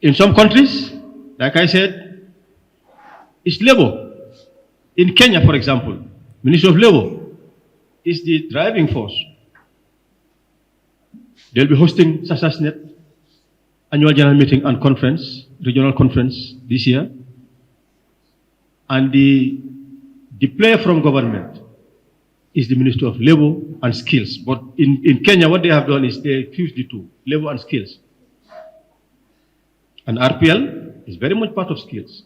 In some countries, like I said, it's labor. In Kenya, for example, Ministry of Labor is the driving force. They'll be hosting SASASNet annual general meeting and conference, regional conference this year. And the player from government is the Ministry of Labor and Skills. But in Kenya, what they have done is they fused the two, labor and skills. And RPL is very much part of skills.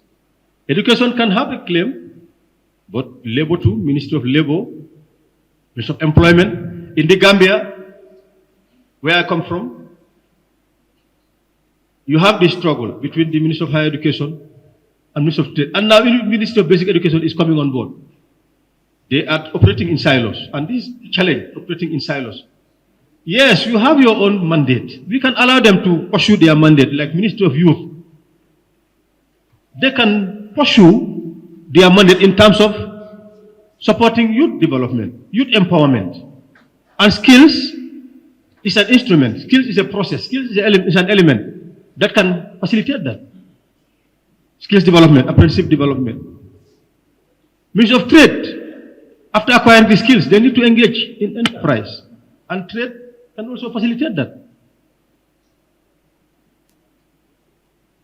Education can have a claim, but labor too, Ministry of Labor, Ministry of Employment. In the Gambia, where I come from, you have this struggle between the Ministry of Higher Education and Ministry of Trade. And now the Ministry of Basic Education is coming on board. They are operating in silos. And this challenge, operating in silos. Yes, you have your own mandate. We can allow them to pursue their mandate, like Ministry of Youth. They can pursue their mandate in terms of supporting youth development, youth empowerment. And skills is an instrument. Skills is a process. Skills is an element that can facilitate that. Skills development, apprenticeship development. Ministry of Trade, after acquiring the skills, they need to engage in enterprise. And trade can also facilitate that.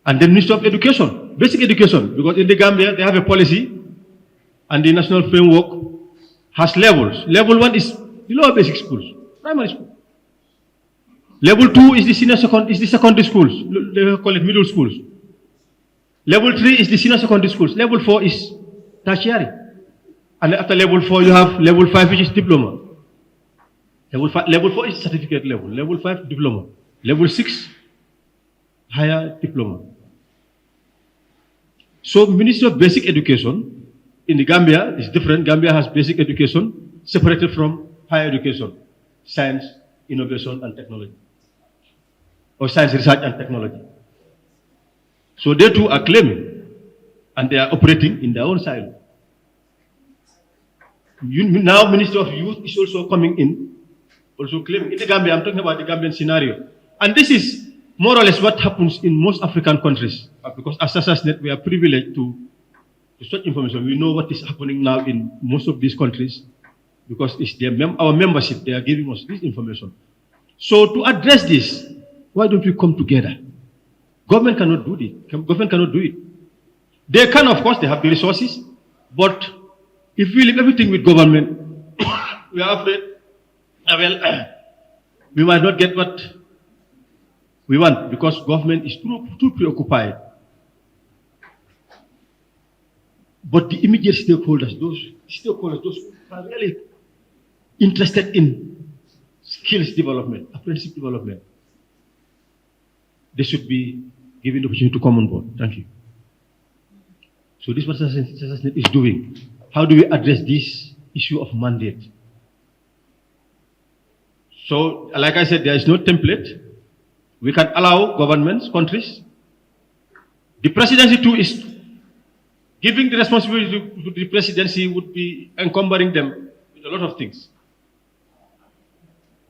And then Ministry of Education, basic education, because in the Gambia, they have a policy, and the national framework has levels. Level 1 is the lower basic schools, primary school. Level 2 is the secondary schools, they call it middle schools. Level 3 is the senior secondary schools. Level 4 is tertiary. And after level 4, you have level 5, which is diploma. Level 4 is certificate level. Level 5, diploma. Level 6, higher diploma. So, Ministry of Basic Education in the Gambia is different. Gambia has basic education separated from higher education, science, innovation, and technology, or science, research, and technology. So they too are claiming, and they are operating in their own silo. Now, Ministry of Youth is also coming in, also claiming. In the Gambia, I'm talking about the Gambian scenario. And this is more or less what happens in most African countries. Because as SASASNet, we are privileged to such information. We know what is happening now in most of these countries, because it's our membership, they are giving us this information. So to address this, why don't we come together? Government cannot do it. Government cannot do it. They can, of course, they have the resources, but if we leave everything with government, we are afraid, we might not get what we want, because government is too preoccupied But the immediate stakeholders, those who are really interested in skills development, apprenticeship development, they should be given the opportunity to come on board. Thank you. So this is what SASNet is doing. How do we address this issue of mandate? So, like I said, there is no template. We can allow governments, countries. The presidency too is giving the responsibility to the presidency would be encumbering them with a lot of things.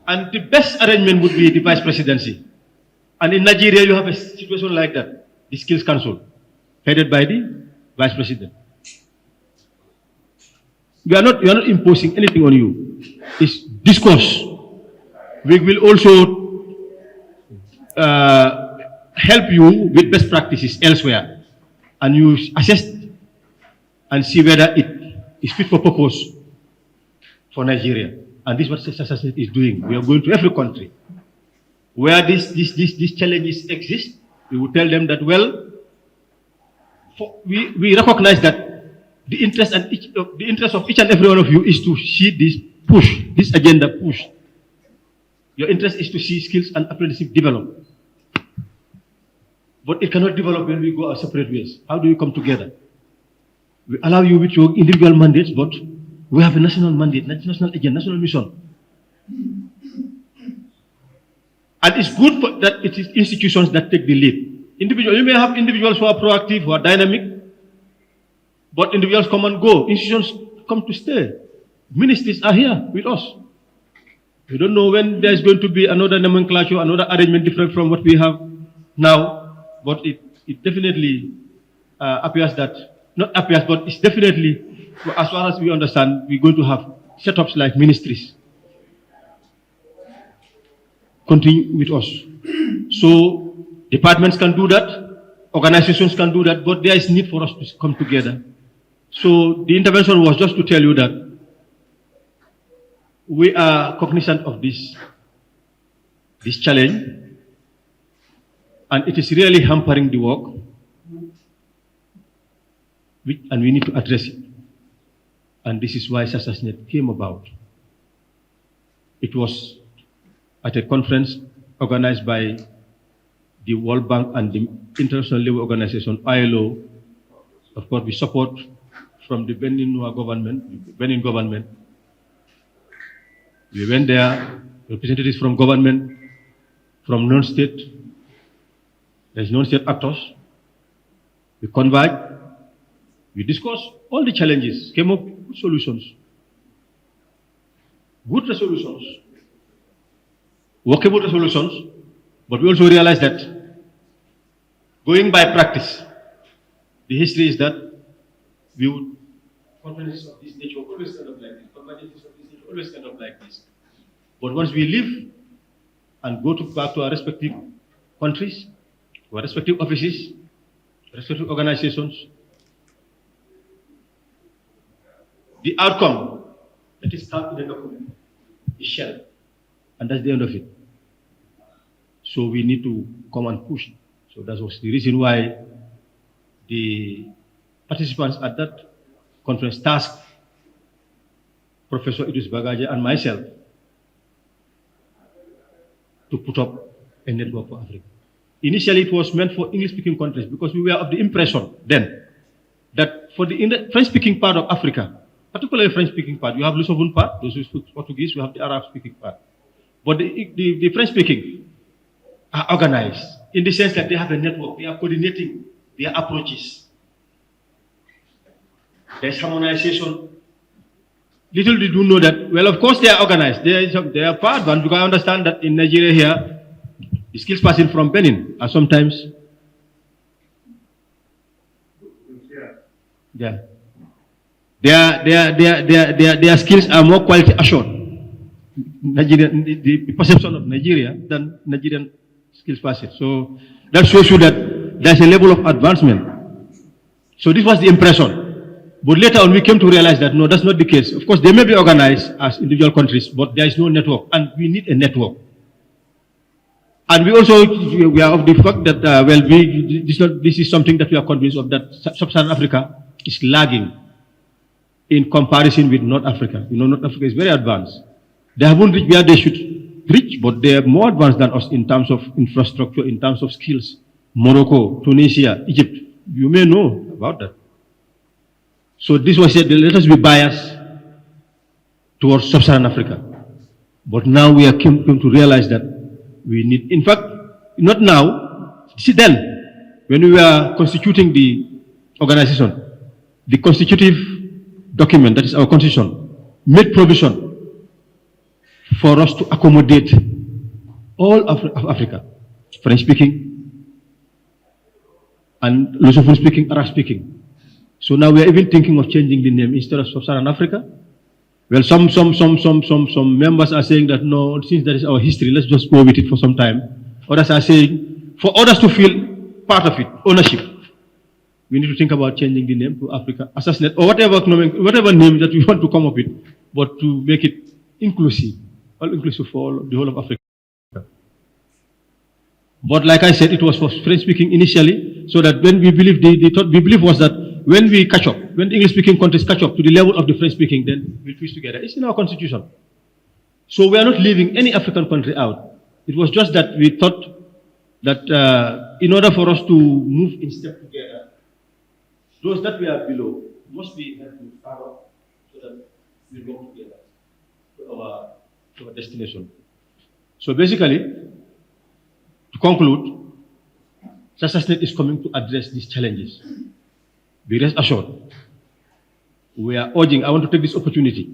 And the best arrangement would be the vice presidency. And in Nigeria, you have a situation like that, the Skills Council, headed by the vice president. We are not imposing anything on you. It's discourse. We will also help you with best practices elsewhere, and you assess and see whether it is fit for purpose for Nigeria. And this is what SASNet is doing. We are going to every country where these challenges exist. We will tell them that, well, we recognize that the interest of each and every one of you is to see this agenda push. Your interest is to see skills and apprenticeship develop. But it cannot develop when we go our separate ways. How do we come together? We allow you with your individual mandates, but we have a national mandate, national agenda, national mission. And it's good that it is institutions that take the lead. You may have individuals who are proactive, who are dynamic, but individuals come and go. Institutions come to stay. Ministries are here with us. We don't know when there's going to be another nomenclature, another arrangement different from what we have now, but it definitely appears that, not appears, but it's definitely, as far as we understand, we're going to have setups like ministries continue with us. So departments can do that, organizations can do that, but there is need for us to come together. So the intervention was just to tell you that we are cognizant of this challenge, and it is really hampering the work, and we need to address it. And this is why SASNet came about. It was at a conference organized by the World Bank and the International Labour Organization, ILO. Of course, with support from the Benin government. We went there, representatives from government, from non-state, there's non-state actors. We converged, we discussed all the challenges, came up with good solutions, good resolutions, workable resolutions, but we also realized that going by practice, the history is that we would, conferences of this nature always end up like this, conferences of this nature always end up like this. But once we leave and go back to our respective countries, to our respective offices, respective organizations, the outcome that is stamped in the document is shared, and that's the end of it. So we need to come and push. So that was the reason why the participants at that conference tasked Professor Idris Bagaja and myself to put up a network for Africa. Initially, it was meant for English-speaking countries because we were of the impression then that for the French-speaking part of Africa, particularly French-speaking part, you have Lusophone part, those who speak Portuguese, we have the Arab-speaking part. But the French-speaking are organized in the sense that they have a network, they are coordinating their approaches. There's harmonization. Little did you know that, well, of course they are organized. They are part, but you can understand that in Nigeria here, the skills passing from Benin are sometimes, yeah. Their skills are more quality assured. The perception of Nigeria than Nigerian skills passing. So that shows you that there's a level of advancement. So this was the impression. But later on, we came to realize that no, that's not the case. Of course, they may be organized as individual countries, but there is no network, and we need a network. And we are of the fact that, this is something that we are convinced of, that Sub-Saharan Africa is lagging in comparison with North Africa. You know, North Africa is very advanced. They haven't reached where they should reach, but they are more advanced than us in terms of infrastructure, in terms of skills. Morocco, Tunisia, Egypt, you may know about that. So this was said, let us be biased towards sub-Saharan Africa. But now we are come to realize that we need, in fact, not now, see then, when we were constituting the organization, the constitutive document, that is our constitution, made provision for us to accommodate all of Africa, French-speaking and Lusophone-speaking, Arab-speaking. So now we are even thinking of changing the name instead of Sub-Saharan Africa. Well, some members are saying that no, since that is our history, let's just go with it for some time. Others are saying, for others to feel part of it, ownership, we need to think about changing the name to Africa Assassinate, or whatever name that we want to come up with, but to make it inclusive, all inclusive for all, the whole of Africa. But like I said, it was for French-speaking initially, so that when we believe, the thought we believe was that when we catch up, when the English-speaking countries catch up to the level of the French-speaking, then we'll twist together. It's in our constitution. So we are not leaving any African country out. It was just that we thought that in order for us to move in step together, those that we are below must be held to power so that we go together to our destination. So basically, to conclude, SASASNet is coming to address these challenges. Be rest assured, we are urging, I want to take this opportunity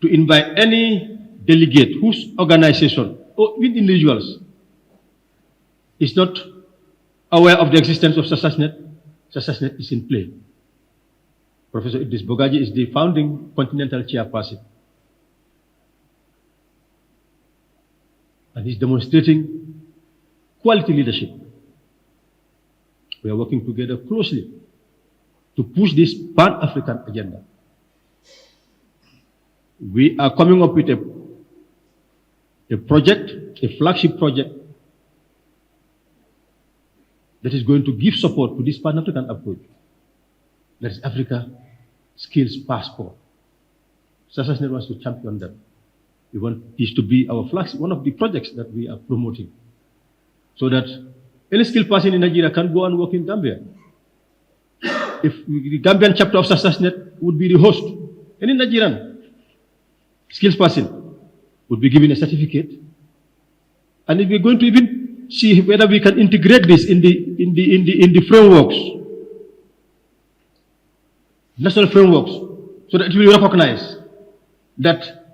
to invite any delegate whose organization or with individuals is not aware of the existence of SASASNet. SASASNet is in play. Professor Idris Bogaji is the founding continental chairperson. And he's demonstrating quality leadership. We are working together closely to push this Pan-African agenda. We are coming up with a project, a flagship project, that is going to give support to this Pan-African approach. That is Africa Skills Passport. SASASNet wants to champion that. We want this to be our flagship, one of the projects that we are promoting, so that any skilled person in Nigeria can go and work in Gambia. If the Gambian chapter of SASASNet would be the host, any Nigerian skills person would be given a certificate. And if we're going to even see whether we can integrate this in the frameworks, national frameworks, so that it will recognize that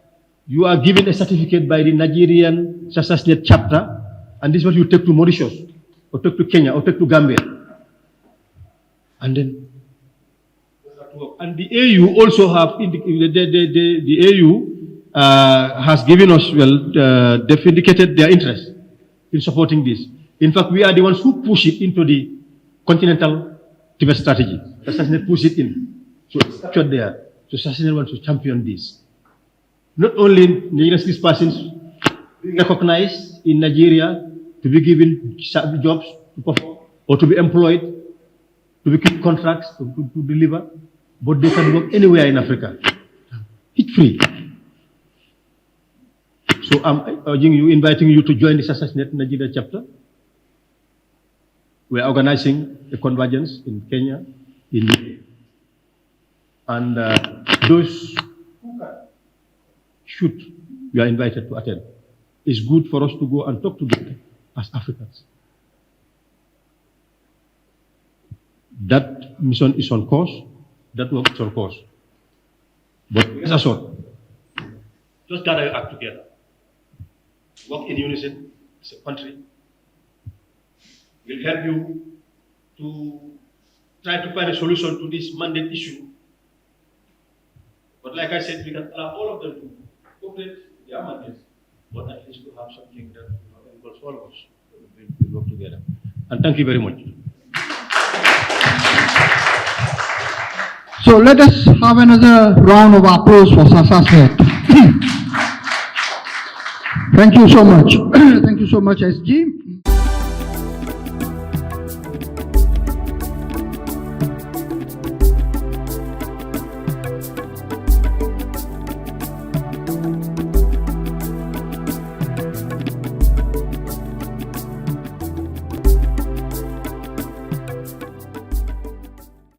you are given a certificate by the Nigerian SASASNet chapter, and this is what you take to Mauritius, or take to Kenya, or take to Gambia. And then, and the AU also have, the AU has given us, well, they've indicated their interest in supporting this. In fact, we are the ones who push it into the continental Tibet strategy. SASASNet push it in. So it's captured there. So SASASNet wants to champion this. Not only Nigerian skills persons being recognized in Nigeria to be given jobs to perform or to be employed, to be given contracts to deliver, but they can work anywhere in Africa. It's free. So I'm urging you, inviting you to join the SASASNet Nigeria chapter. We are organizing a convergence in Kenya, and those who can, we are invited to attend. It's good for us to go and talk together as Africans. That mission is on course, that work is on course. But rest assured, just gather your act together. Work in unison as a country. Will help you to try to find a solution to this mandate issue. But like I said, we can allow all of them to cooperate their mandates, but at least to have something that involves all of us. We work together. And thank you very much. So let us have another round of applause for SASASNet. Thank you so much. Thank you so much, SG.